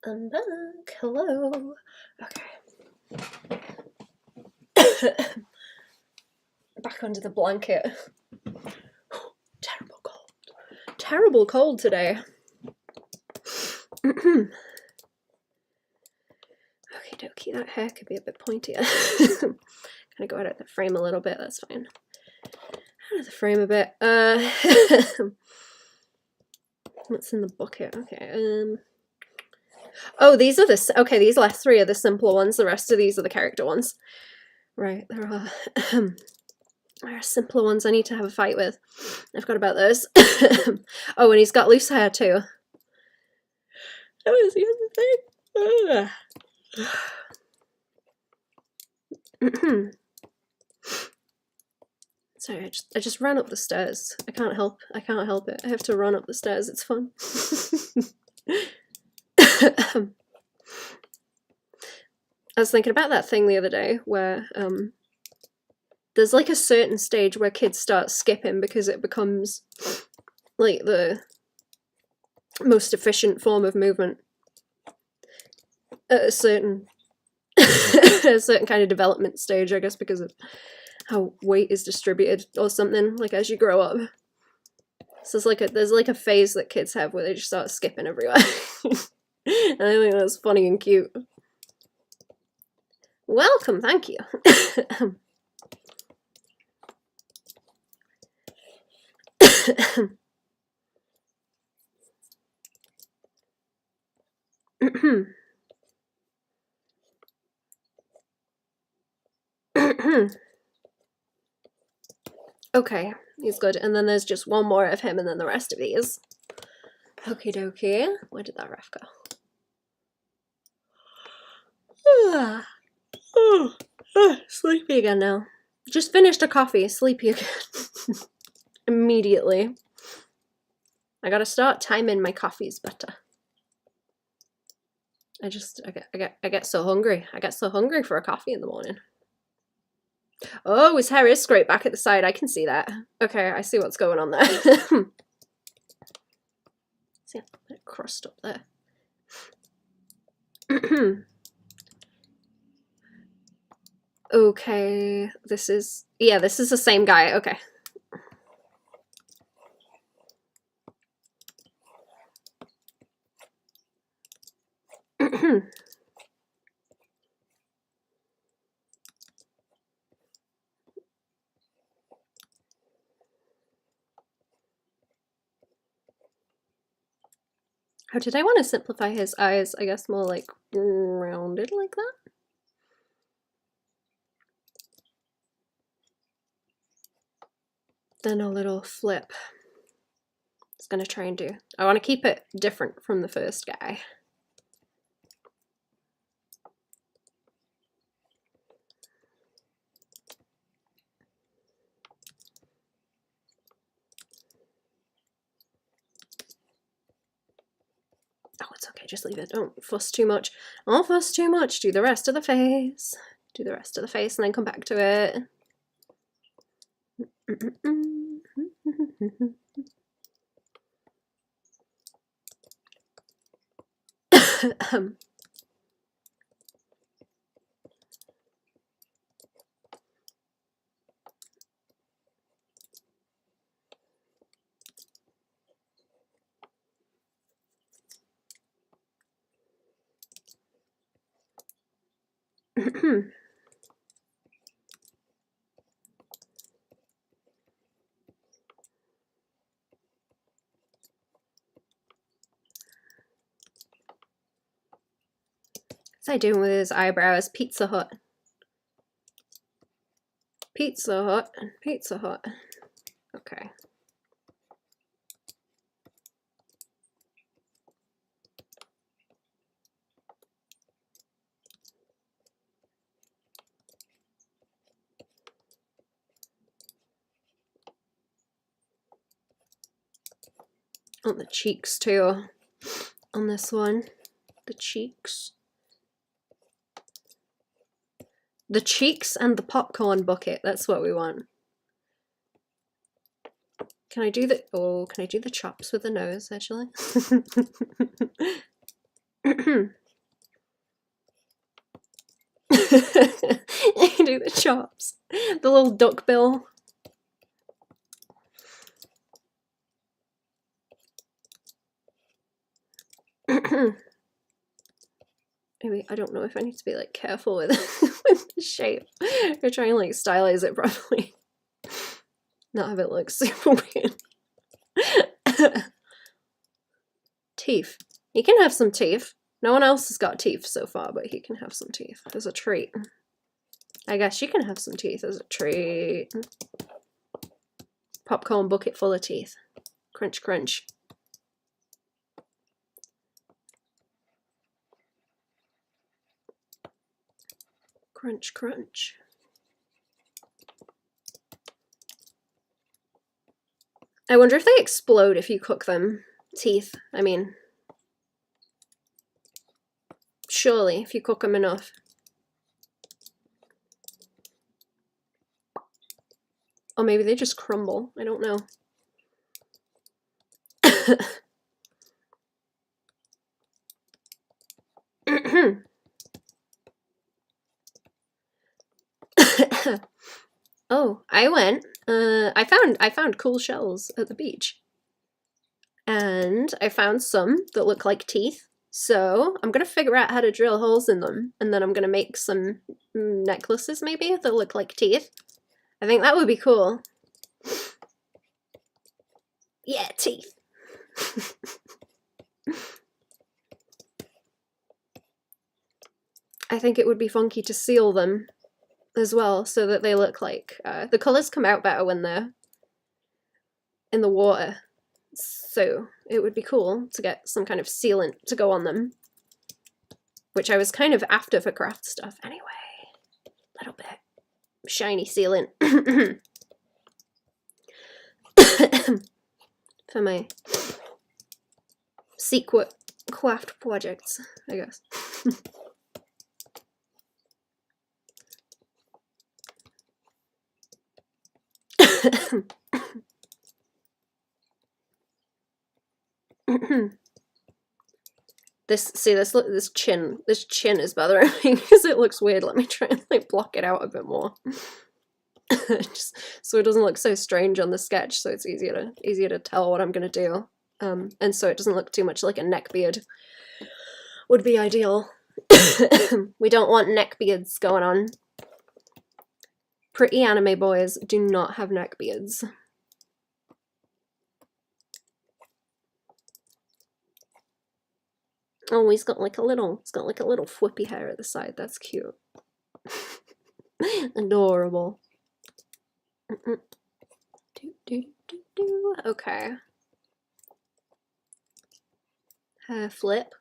I'm back. Hello. Okay. Back under the blanket. Terrible cold. Terrible cold today. Okie dokie, that hair could be a bit pointier. Gonna go out of the frame a little bit, that's fine. Out of the frame a bit. What's in the bucket? Okay, oh, these are the, okay, these last three are the simpler ones, the rest of these are the character ones. Right, there are simpler ones I need to have a fight with. I forgot about those. Oh, and he's got loose hair too. That was the other thing. Sorry, I just ran up the stairs. I can't help it. I have to run up the stairs. It's fun. I was thinking about that thing the other day where there's like a certain stage where kids start skipping because it becomes like the most efficient form of movement at a certain a certain kind of development stage, I guess, because of how weight is distributed or something, like as you grow up. So there's like a phase that kids have where they just start skipping everywhere. And I think that's funny and cute. Welcome, thank you. Okay, he's good. And then there's just one more of him and then the rest of these. Okie dokie. Where did that ref go? Sleepy again now. Just finished a coffee, sleepy again. Immediately. I gotta start timing my coffees better. I get so hungry. I get so hungry for a coffee in the morning. Oh, his hair is straight back at the side. I can see that. Okay, I see what's going on there. See, a bit crust up there. Okay, this is the same guy. Okay. How did I want to simplify his eyes? I guess more like rounded like that? Then a little flip. It's gonna try and do. I want to keep it different from the first guy. Oh, it's okay, just leave it. Don't fuss too much. Don't fuss too much. Do the rest of the face. Do the rest of the face and then come back to it. What's I doing with his eyebrows? Pizza Hut. Pizza Hut. Pizza Hut. Okay. On the cheeks too. On this one. The cheeks. The cheeks and the popcorn bucket. That's what we want. Can I do the chops with the nose, actually? Do the chops. The little duck bill. Maybe, I don't know if I need to be like careful with, with the shape. Or try and like stylize it properly. Not have it look super weird. Teeth. He can have some teeth. No one else has got teeth so far, but he can have some teeth as a treat. I guess you can have some teeth as a treat. Popcorn bucket full of teeth. Crunch, crunch. Crunch, crunch. I wonder if they explode if you cook them. Teeth, I mean. Surely, if you cook them enough. Or maybe they just crumble. I don't know. Oh, I went. I found cool shells at the beach. And I found some that look like teeth. So I'm gonna figure out how to drill holes in them, and then I'm gonna make some necklaces maybe that look like teeth. I think that would be cool. Yeah, teeth. I think it would be funky to seal them as well, so that they look like the colors come out better when they're in the water. So it would be cool to get some kind of sealant to go on them, which I was kind of after for craft stuff anyway. A little bit shiny sealant for my secret craft projects, I guess. This chin is bothering me because it looks weird. Let me try and like block it out a bit more. Just so it doesn't look so strange on the sketch, so it's easier to tell what I'm gonna do. And so it doesn't look too much like a neck beard. Would be ideal. We don't want neck beards going on. Pretty anime boys do not have neck beards. Oh, he's got like a little flippy hair at the side. That's cute. Adorable. Okay. Hair flip.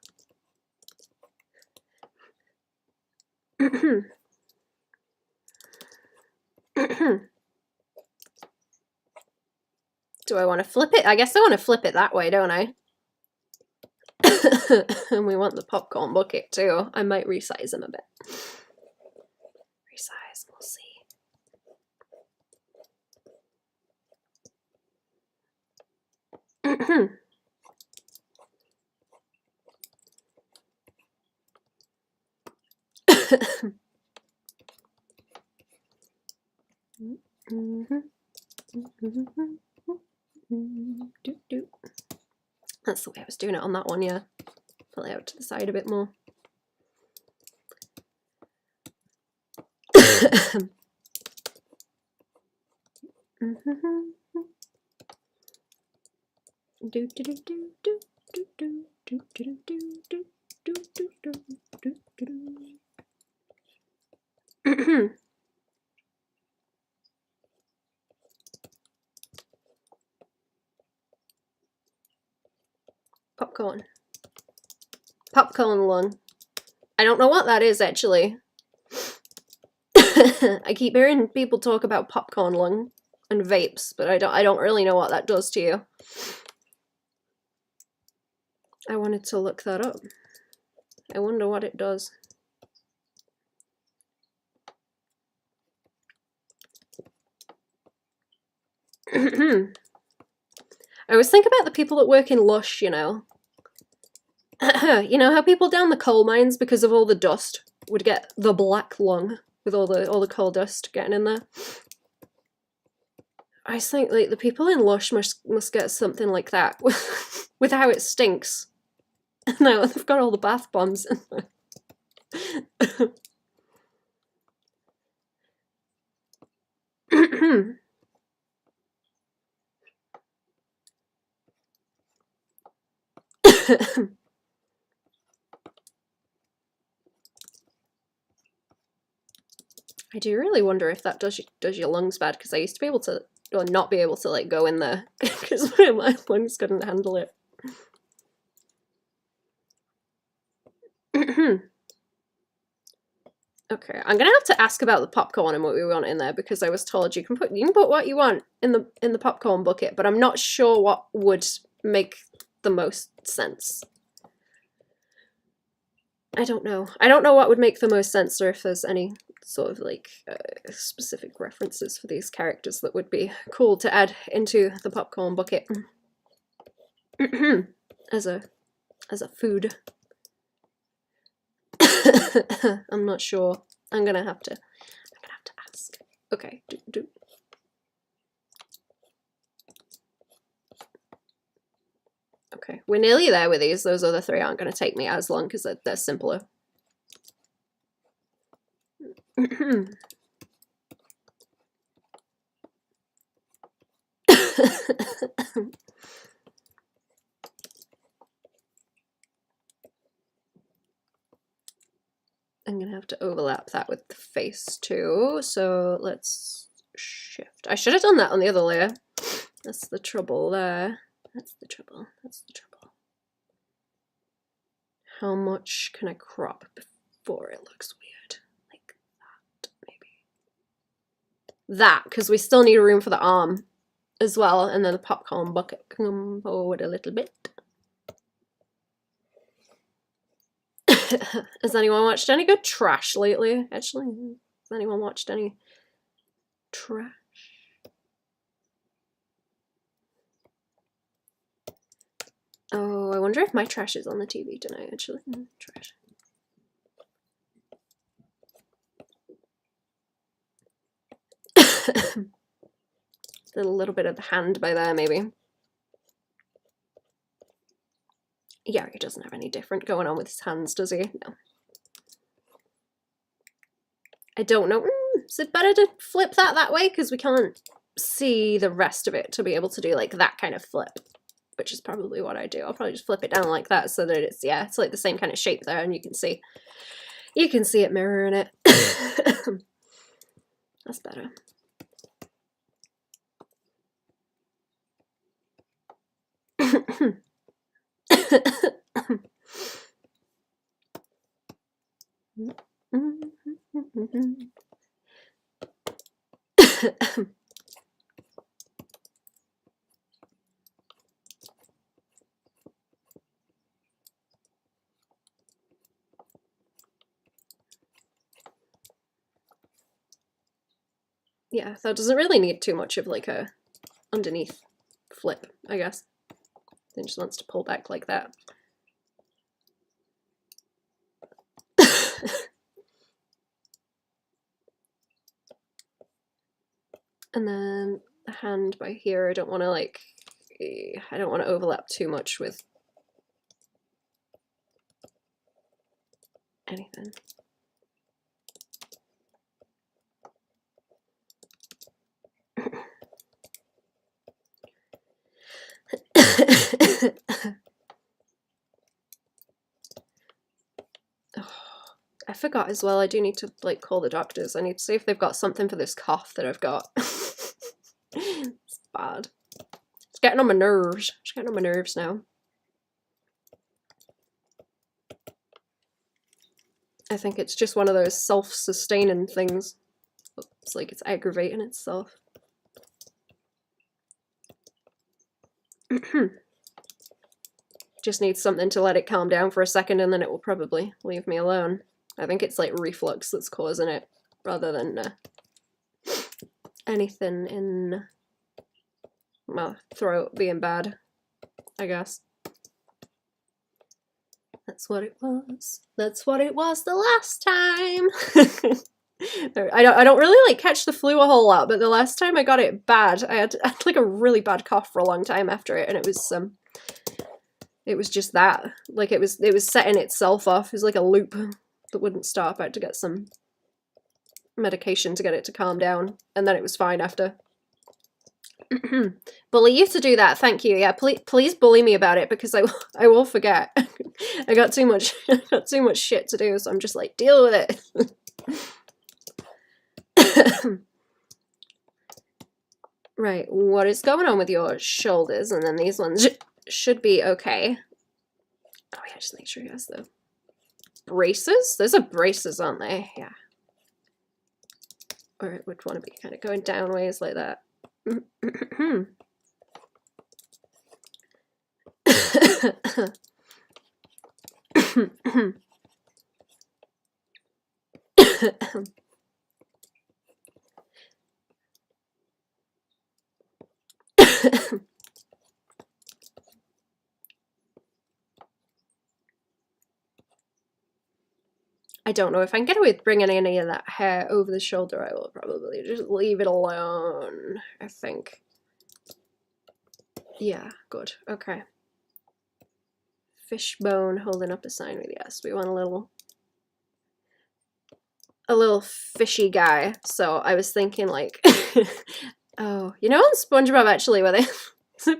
Do I want to flip it? I guess I want to flip it that way, don't I? And we want the popcorn bucket too. I might resize him a bit. Resize, we'll see. That's the way I was doing it on that one, yeah. Pull it out to the side a bit more. Popcorn. Popcorn lung. I don't know what that is actually. I keep hearing people talk about popcorn lung and vapes, but I don't really know what that does to you. I wanted to look that up. I wonder what it does. I always think about the people that work in Lush, you know. You know how people down the coal mines, because of all the dust, would get the black lung with all the coal dust getting in there? I just think like the people in Lush must get something like that with how it stinks. No, they've got all the bath bombs in there. I do really wonder if that does your lungs bad, because I used to be able to, or not be able to, like, go in there because my lungs couldn't handle it. Okay, I'm gonna have to ask about the popcorn and what we want in there, because I was told you can put what you want in the popcorn bucket, but I'm not sure what would make the most sense. I don't know. I don't know what would make the most sense, or if there's any sort of like specific references for these characters that would be cool to add into the popcorn bucket as a food. I'm not sure. I'm gonna have to ask. Okay. Okay, we're nearly there with these. Those other three aren't going to take me as long because they're simpler. I'm going to have to overlap that with the face too. So let's shift. I should have done that on the other layer. That's the trouble there. That's the trouble. That's the trouble. How much can I crop before it looks weird? Like that, maybe. That, because we still need room for the arm as well, and then the popcorn bucket can come forward a little bit. Has anyone watched any good trash lately? Actually, has anyone watched any trash? Oh, I wonder if my trash is on the TV tonight, actually. Trash. A little bit of the hand by there, maybe. Yeah, he doesn't have any different going on with his hands, does he? No. I don't know. Is it better to flip that way? Because we can't see the rest of it to be able to do like that kind of flip, which is probably what I do. I'll probably just flip it down like that so that it's, yeah, it's like the same kind of shape there, and you can see it mirroring it. That's better. Yeah, that doesn't really need too much of like a underneath flip, I guess. Then just wants to pull back like that. And then the hand by here, I don't want to overlap too much with anything. I forgot as well, I do need to like call the doctors. I need to see if they've got something for this cough that I've got. It's bad. It's getting on my nerves. It's getting on my nerves now. I think it's just one of those self-sustaining things. It's like it's aggravating itself. Just needs something to let it calm down for a second, and then it will probably leave me alone. I think it's like reflux that's causing it, rather than anything in my throat being bad, I guess. That's what it was. That's what it was the last time. I don't really like catch the flu a whole lot, but the last time I got it bad, I had like a really bad cough for a long time after it, and it was just that. Like it was setting itself off. It was like a loop that wouldn't stop. I had to get some medication to get it to calm down, and then it was fine after. Bully you to do that, thank you. Yeah, please bully me about it, because I will forget. I got too much shit to do, so I'm just like, deal with it. Right, what is going on with your shoulders? And then these ones should be okay. Oh yeah, just make sure he has the braces. Those are braces, aren't they? Yeah. Or it would want to be kind of going down ways like that. I don't know if I can get away with bringing any of that hair over the shoulder. I will probably just leave it alone, I think. Yeah, good. Okay. Fishbone holding up a sign with yes. We want a little fishy guy. So I was thinking like, oh, you know on SpongeBob actually where they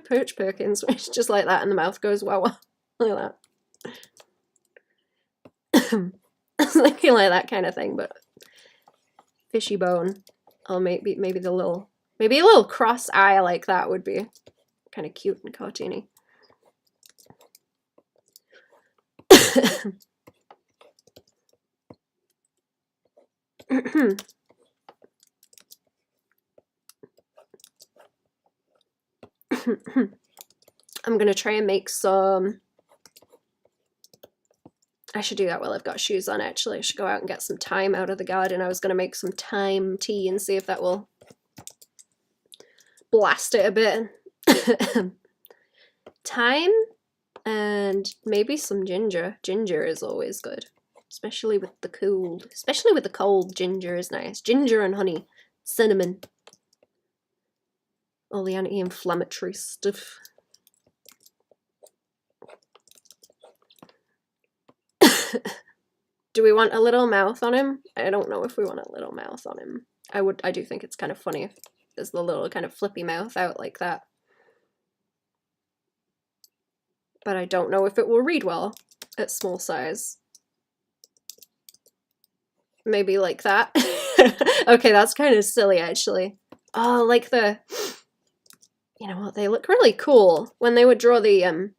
Perch Perkins, where it's just like that and the mouth goes wow wow like that. I was thinking like that kind of thing, but fishy bone. Oh, maybe a little cross eye like that would be kind of cute and cartoony. I'm gonna try and make some. I should do that while I've got shoes on, actually. I should go out and get some thyme out of the garden. I was gonna make some thyme tea and see if that will blast it a bit. Thyme and maybe some ginger. Ginger is always good, especially with the cold. Especially with the cold, ginger is nice. Ginger and honey, cinnamon, all the anti-inflammatory stuff. Do we want a little mouth on him? I don't know if we want a little mouth on him. I do think it's kind of funny if there's the little kind of flippy mouth out like that. But I don't know if it will read well at small size. Maybe like that. Okay, that's kind of silly actually. Oh, like the, you know what, they look really cool when they would draw the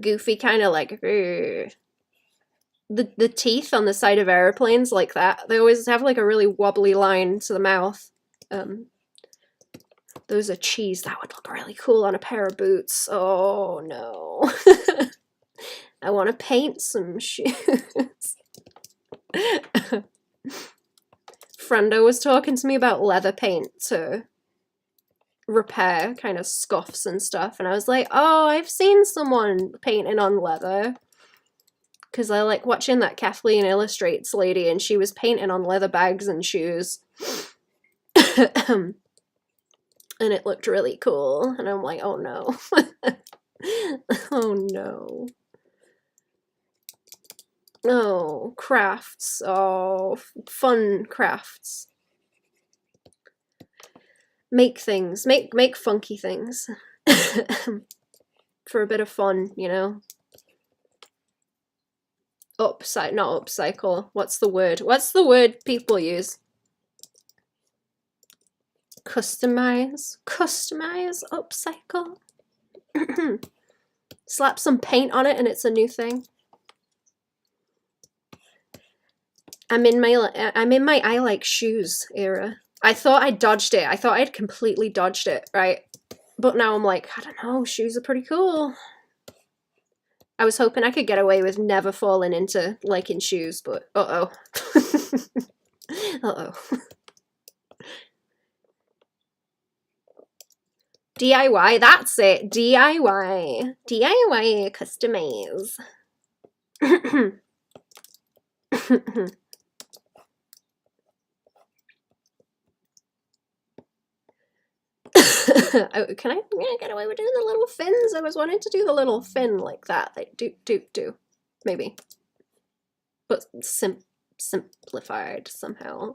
goofy kind of like the teeth on the side of airplanes like that. They always have like a really wobbly line to the mouth. Those are cheese. That would look really cool on a pair of boots. Oh no. I want to paint some shoes. Friendo was talking to me about leather paint to repair kind of scuffs and stuff, and I was like, oh, I've seen someone painting on leather, because I like watching that Kathleen Illustrates lady, and she was painting on leather bags and shoes. And it looked really cool, and I'm like, oh no. Oh no. Oh, crafts. Oh, fun crafts. Make things. Make funky things. For a bit of fun, you know? Not upcycle. What's the word? What's the word people use? Customize? Customize? Upcycle? Slap some paint on it and it's a new thing. I'm in my I like shoes era. I thought I dodged it. I thought I'd completely dodged it, right? But now I'm like, I don't know, shoes are pretty cool. I was hoping I could get away with never falling into liking shoes, but uh-oh. Uh-oh. DIY, that's it. DIY. DIY, customize. Oh, can I get away with doing the little fins? I was wanting to do the little fin like that. Like do. Maybe. But simplified somehow.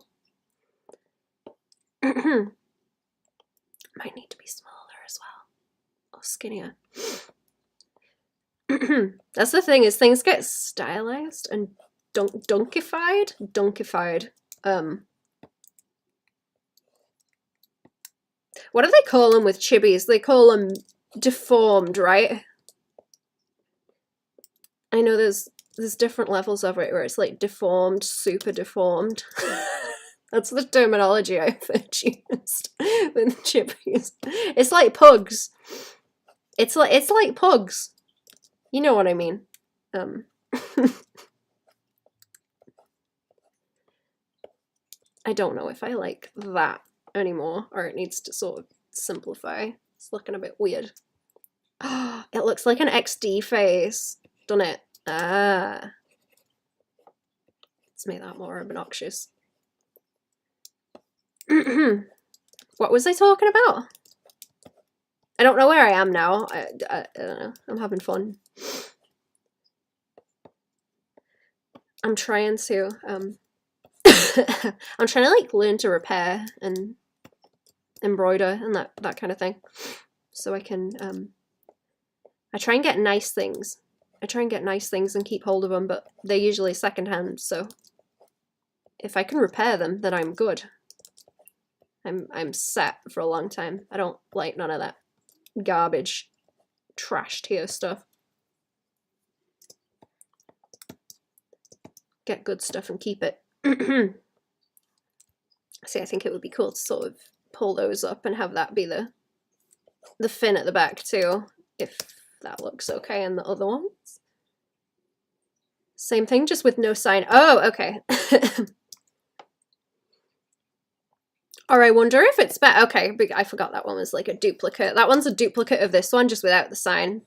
Might need to be smaller as well. Or skinnier. That's the thing, is things get stylized and dunkified. What do they call them with chibis? They call them deformed, right? I know there's different levels of it where it's like deformed, super deformed. That's the terminology I've used with chibis. It's like pugs. It's like pugs. You know what I mean. I don't know if I like that anymore, or it needs to sort of simplify. It's looking a bit weird. It looks like an XD face, doesn't it? Ah. Let's make that more obnoxious. What was I talking about? I don't know where I am now. I don't know. I'm having fun. I'm trying to I'm trying to like learn to repair and embroider and that kind of thing, so I can I try and get nice things. And keep hold of them, but they're usually secondhand, so if I can repair them, then I'm good. I'm set for a long time. I don't like none of that garbage, trash tier stuff. Get good stuff and keep it. See, I think it would be cool to sort of pull those up and have that be the fin at the back too, if that looks okay in the other ones. Same thing, just with no sign. Oh, okay. Or I wonder if it's better. Okay, I forgot that one was like a duplicate. That one's a duplicate of this one, just without the sign.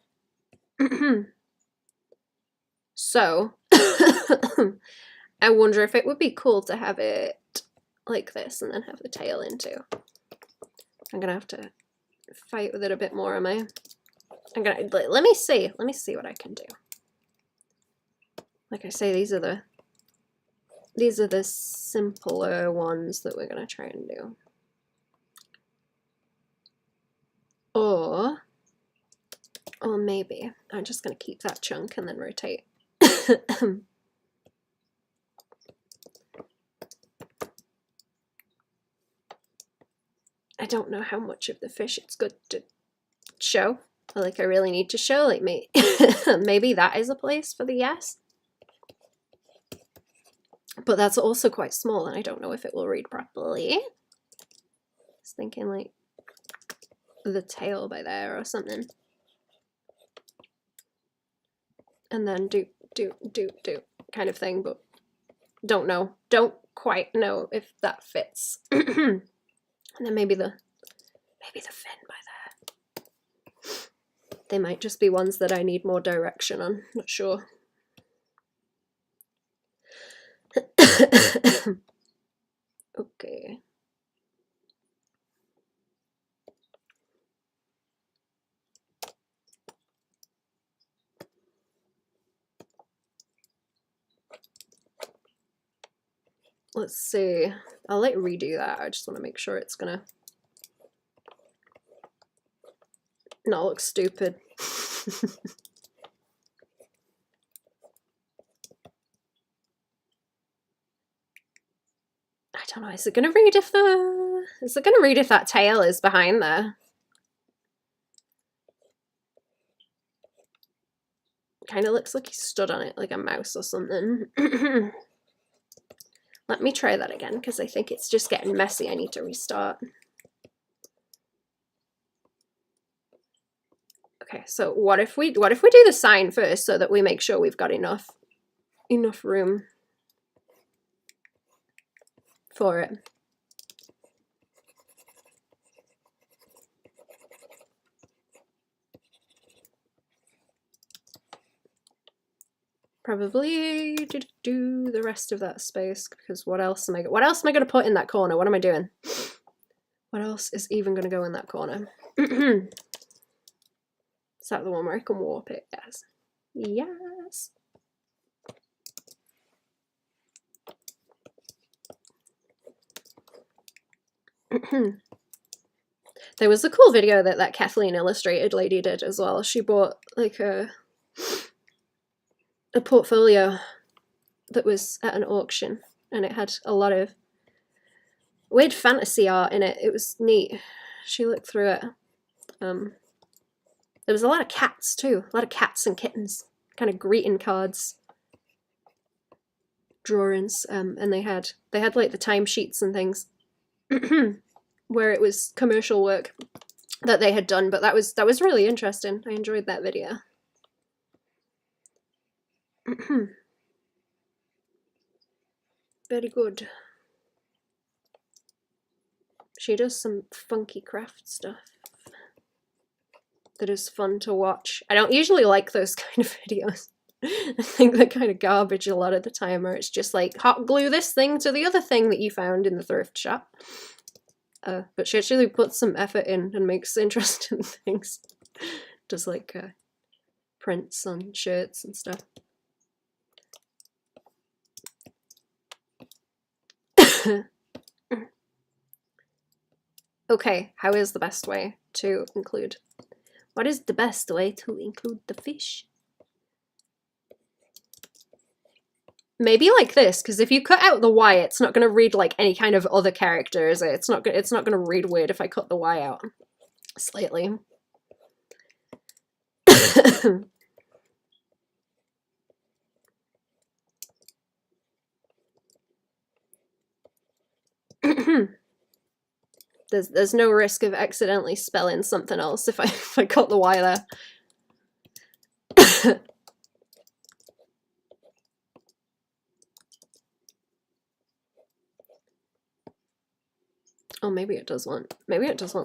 So, I wonder if it would be cool to have it like this and then have the tail in too. I'm gonna have to fight with it a bit more, am I? Let me see what I can do. Like I say, these are the simpler ones that we're gonna try and do. Or maybe I'm just gonna keep that chunk and then rotate. I don't know how much of the fish it's good to show. Like I really need to show, like maybe that is a place for the yes. But that's also quite small and I don't know if it will read properly. Just thinking like the tail by there or something. And then do kind of thing, but don't know. Don't quite know if that fits. And then maybe the fin by there. They might just be ones that I need more direction on, not sure. Okay. Let's see. I'll like redo that. I just want to make sure it's gonna not look stupid. I don't know. Is it gonna read if that tail is behind there? Kind of looks like he stood on it like a mouse or something. Let me try that again because I think it's just getting messy. I need to restart. Okay, so what if we do the sign first so that we make sure we've got enough room for it. Probably do the rest of that space, because what else am I going to put in that corner? What am I doing? What else is even going to go in that corner? Is that the one where I can warp it? Yes. Yes. There was a cool video that Kathleen Illustrated lady did as well. She bought like a portfolio that was at an auction, and it had a lot of weird fantasy art in it. It was neat. She looked through it. There was a lot of cats too, a lot of cats and kittens, kind of greeting cards, drawings, and they had like the timesheets and things, where it was commercial work that they had done. But that was really interesting. I enjoyed that video. Very good. She does some funky craft stuff that is fun to watch. I don't usually like those kind of videos. I think they're kind of garbage a lot of the time, or it's just like hot glue this thing to the other thing that you found in the thrift shop. But she actually puts some effort in and makes interesting things. Does like prints on shirts and stuff. Okay, how is the best way to include? What is the best way to include the fish? Maybe like this, because if you cut out the Y, it's not going to read like any kind of other character, is it? It's not going to read weird if I cut the Y out slightly. There's no risk of accidentally spelling something else if I cut the Y there. Oh, maybe it does want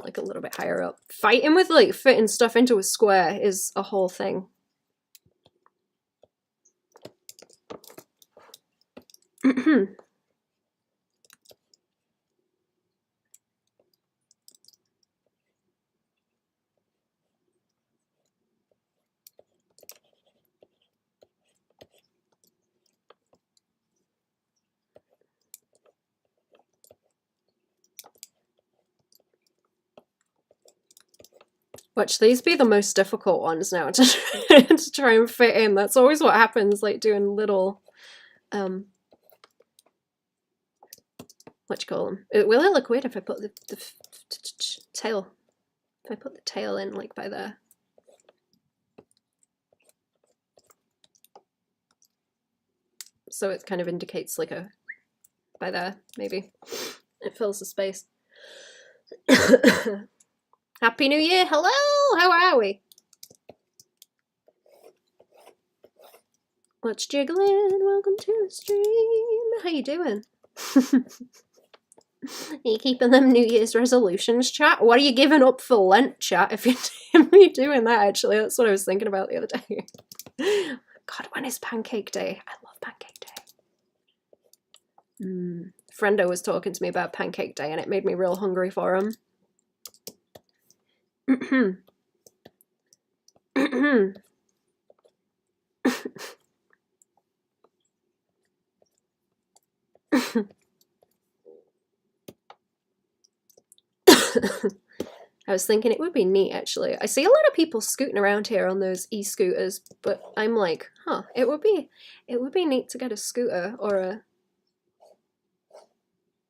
like a little bit higher up. Fighting with like fitting stuff into a square is a whole thing. Watch these be the most difficult ones now to try and fit in. That's always what happens, like doing little, what you call them? Will it look weird if I put the tail? If I put the tail in like by there? So it kind of indicates like a, by there, maybe. It fills the space. Happy New Year! Hello! How are we? What's jiggling? Welcome to the stream. How you doing? Are you keeping them New Year's resolutions, chat? What are you giving up for Lent, chat? If you're doing that, actually, that's what I was thinking about the other day. God, when is Pancake Day? I love Pancake Day. Friendo was talking to me about Pancake Day, and it made me real hungry for him. I was thinking it would be neat, actually. I see a lot of people scooting around here on those e-scooters, but I'm like, huh, it would be neat to get a scooter or a...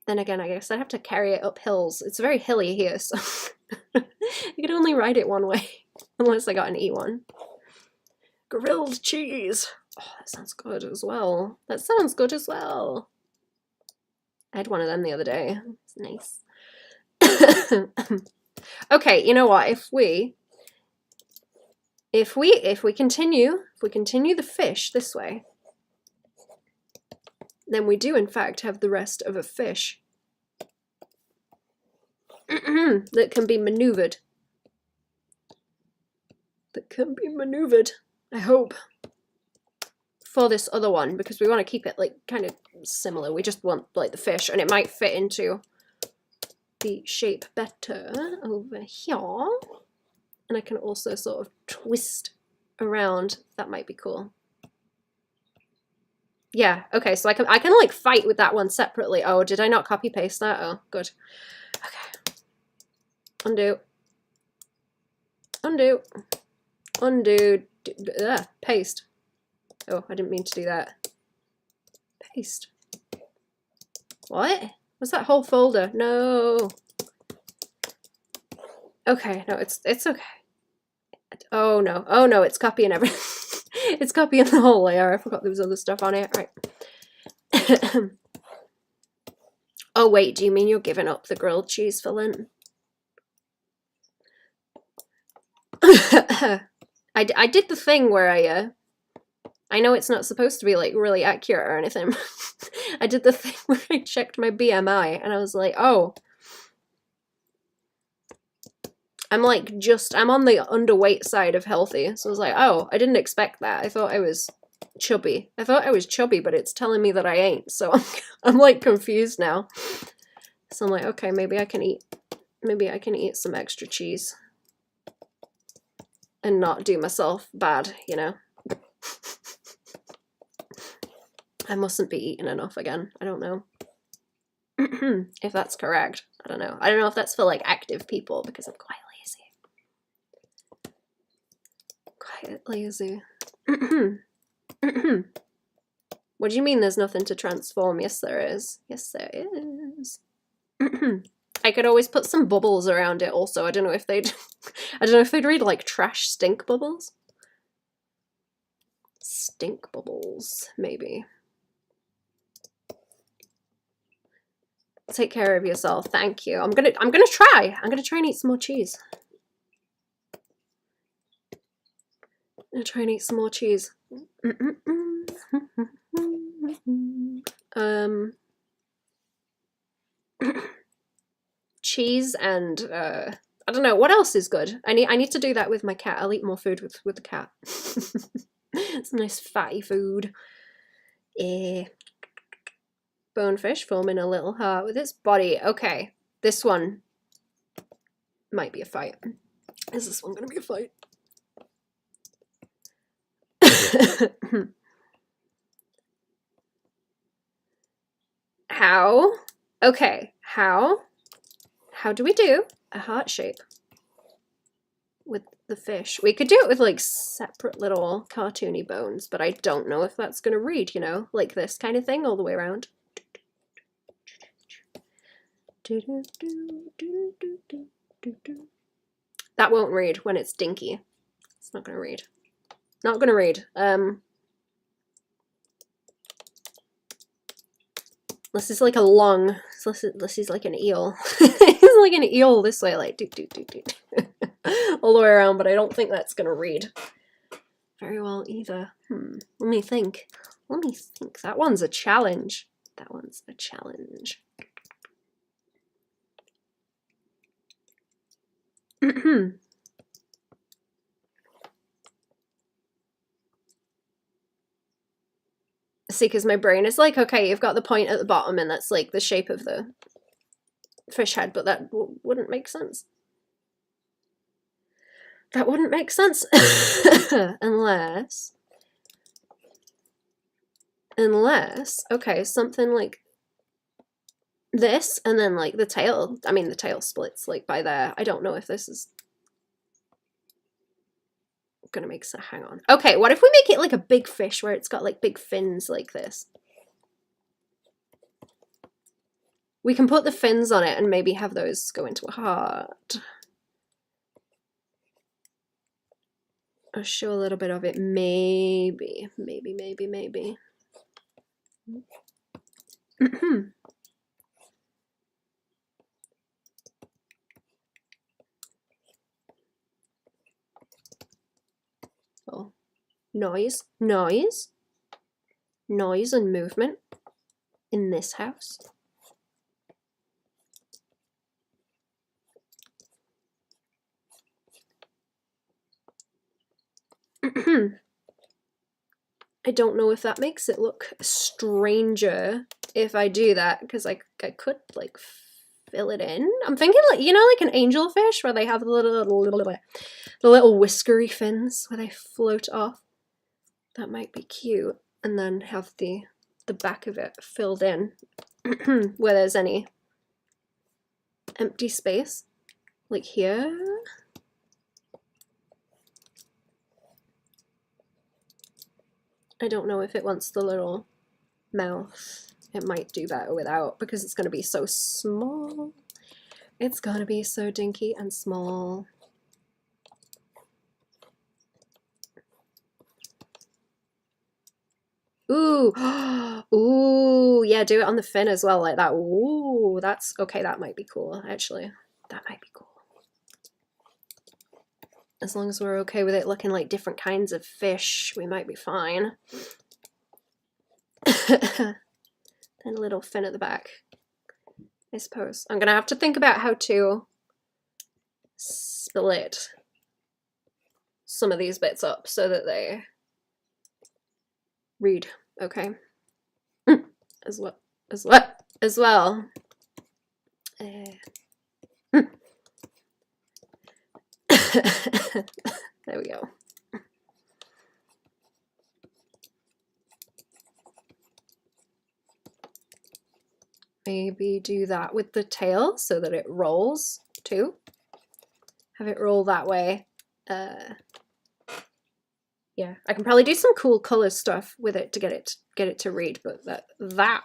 Then again, I guess I'd have to carry it up hills. It's very hilly here, so you could only ride it one way, unless I got an E1. Grilled cheese. Oh, that sounds good as well. That sounds good as well. I had one of them the other day. It's nice. Okay, you know what? If we continue the fish this way, then we do in fact have the rest of a fish that can be maneuvered. I hope. for this other one because we want to keep it like kind of similar. We just want like the fish, and it might fit into the shape better over here. And I can also sort of twist around. That might be cool. Yeah, okay, so I can like fight with that one separately. Oh, did I not copy paste that? Oh, good. Okay. Undo. Undo. Undo. Paste. Oh, I didn't mean to do that. Paste. What? What's that whole folder? No. Okay, no, it's okay. Oh no. Oh no, it's copying everything. It's copying the whole layer. I forgot there was other stuff on it. Right. Oh wait, do you mean you're giving up the grilled cheese for Lent? I did the thing where I know it's not supposed to be like really accurate or anything. I did the thing where I checked my BMI and I was like, oh, I'm on the underweight side of healthy. So I was like, oh, I didn't expect that. I thought I was chubby. But it's telling me that I ain't. So I'm like confused now. So I'm like, okay, maybe I can eat some extra cheese and not do myself bad, you know? I mustn't be eating enough again. I don't know. If that's correct. I don't know. I don't know if that's for like active people because I'm quite lazy. What do you mean there's nothing to transform? Yes, there is. Yes, there is. I could always put some bubbles around it also. I don't know if they'd read like trash stink bubbles. Stink bubbles, maybe. Take care of yourself. Thank you. I'm gonna try. I'm gonna try and eat some more cheese. I'm gonna try and eat some more cheese. Cheese and I don't know what else is good. I need to do that with my cat. I'll eat more food with the cat. Some nice fatty food. Bonefish forming a little heart with its body. Okay, this one might be a fight. Is this one gonna be a fight? How? Okay, how do we do a heart shape with the fish? We could do it with like separate little cartoony bones, but I don't know if that's gonna read, you know, like this kind of thing all the way around. That won't read when it's dinky. It's not gonna read. Not gonna read. This is like a long. This is like an eel. It's like an eel this way, like do all the way around. But I don't think that's gonna read very well either. Let me think. That one's a challenge. See, because my brain is like, okay, you've got the point at the bottom, and that's like the shape of the fish head, but that wouldn't make sense. That wouldn't make sense unless, okay, something like this, and then like the tail. I mean, the tail splits like by there. I don't know if this is gonna make sense. Hang on. Okay, what if we make it like a big fish where it's got like big fins like this? We can put the fins on it and maybe have those go into a heart. I'll show a little bit of it, maybe. Oh, noise and movement in this house. I don't know if that makes it look stranger if I do that, because I could like fill it in. I'm thinking like, you know, like an angelfish where they have the little whiskery fins where they float off. That might be cute. And then have the back of it filled in where there's any empty space, like here. I don't know if it wants the little mouth. It might do better without, because it's going to be so small. It's going to be so dinky and small. Ooh, ooh, yeah, do it on the fin as well, like that. Ooh, that's okay. That might be cool, actually. That might be cool. As long as we're okay with it looking like different kinds of fish, we might be fine. Then a little fin at the back, I suppose. I'm gonna have to think about how to split some of these bits up so that they read okay. As well. There we go. Maybe do that with the tail so that it rolls too. Have it roll that way. Yeah, I can probably do some cool color stuff with it to get it to read, but that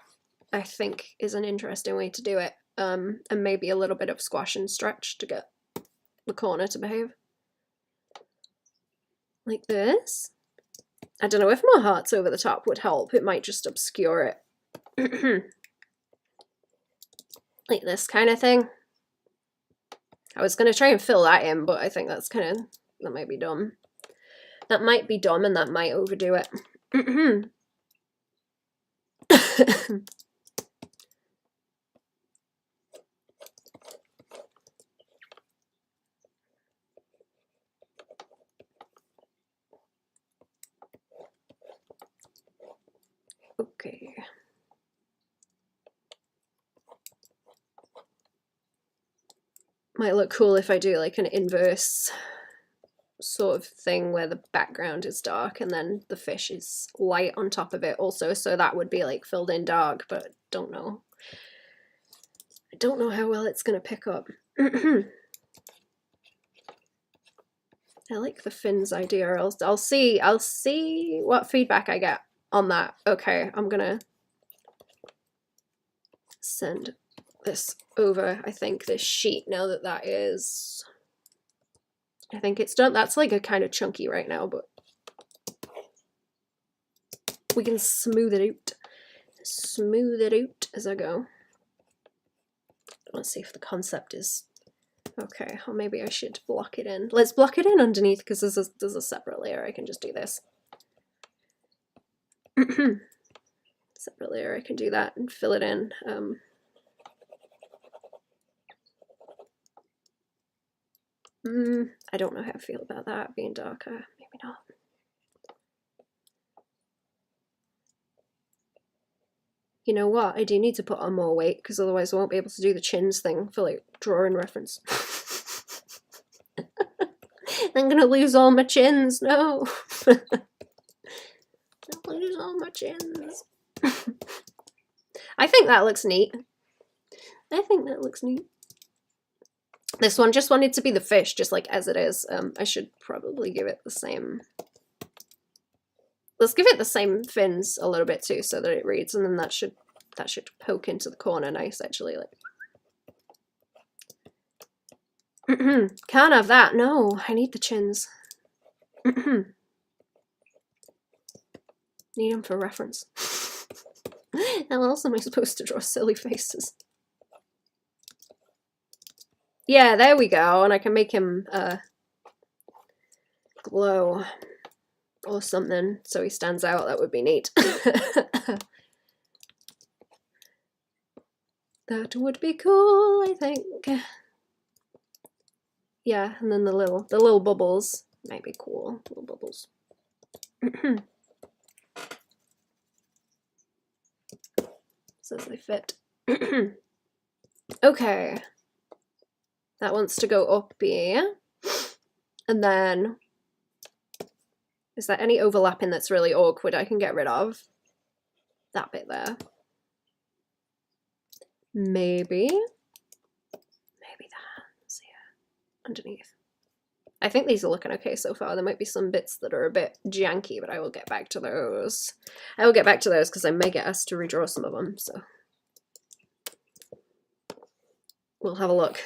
I think is an interesting way to do it. And maybe a little bit of squash and stretch to get the corner to behave. Like this. I don't know if more hearts over the top would help. It might just obscure it. Like this kind of thing. I was going to try and fill that in, but I think that might be dumb. That might be dumb and that might overdo it. Okay. Might look cool if I do like an inverse sort of thing where the background is dark and then the fish is light on top of it also, so that would be like filled in dark, but I don't know how well it's gonna pick up. I like the fins idea. I'll see what feedback I get on that. Okay, I'm gonna send this over, I think, this sheet, now that that is, I think it's done. That's like a kind of chunky right now, but we can smooth it out as I go. Let's see if the concept is okay, or maybe I should block it in. Let's block it in underneath, because there's a separate layer. I can just do this. Separate layer, I can do that and fill it in. I don't know how I feel about that being darker. Maybe not. You know what? I do need to put on more weight, because otherwise I won't be able to do the chins thing for like drawing reference. I'm gonna lose all my chins. No. I'll lose all my chins. I think that looks neat. This one just wanted to be the fish, just like as it is. I should probably give it the same. Let's give it the same fins a little bit too, so that it reads, and then that should poke into the corner nice, actually. Like, can't have that. No, I need the chins. Need them for reference. How else am I supposed to draw silly faces? Yeah, there we go, and I can make him glow or something so he stands out. That would be neat. That would be cool, I think. Yeah, and then the little bubbles might be cool. Little bubbles. as they fit. Okay. That wants to go up here. And then, is there any overlapping that's really awkward I can get rid of? That bit there. Maybe. Maybe the hands here underneath. I think these are looking okay so far. There might be some bits that are a bit janky, but I will get back to those. I will get back to those because I may get asked to redraw some of them, so we'll have a look.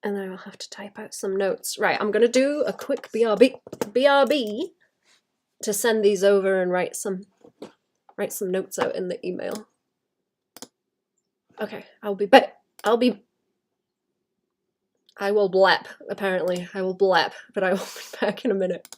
And then I will have to type out some notes. Right, I'm going to do a quick BRB to send these over and write some notes out in the email. Okay, I will blep, apparently. I will blep, but I will be back in a minute.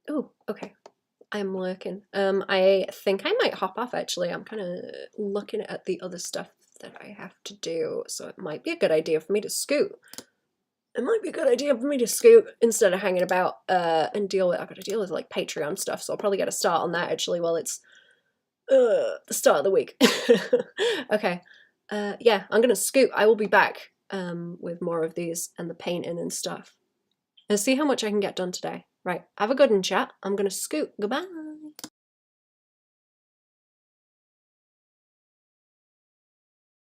Oh, okay. I'm lurking. I think I might hop off actually. I'm kind of looking at the other stuff that I have to do, so it might be a good idea for me to scoot. It might be a good idea for me to scoot instead of hanging about and deal with. I've got to deal with like Patreon stuff, so I'll probably get a start on that actually while it's the start of the week. Okay. Yeah, I'm gonna scoot. I will be back with more of these and the painting and stuff. And see how much I can get done today. Right, have a good one, chat. I'm gonna scoot. Goodbye.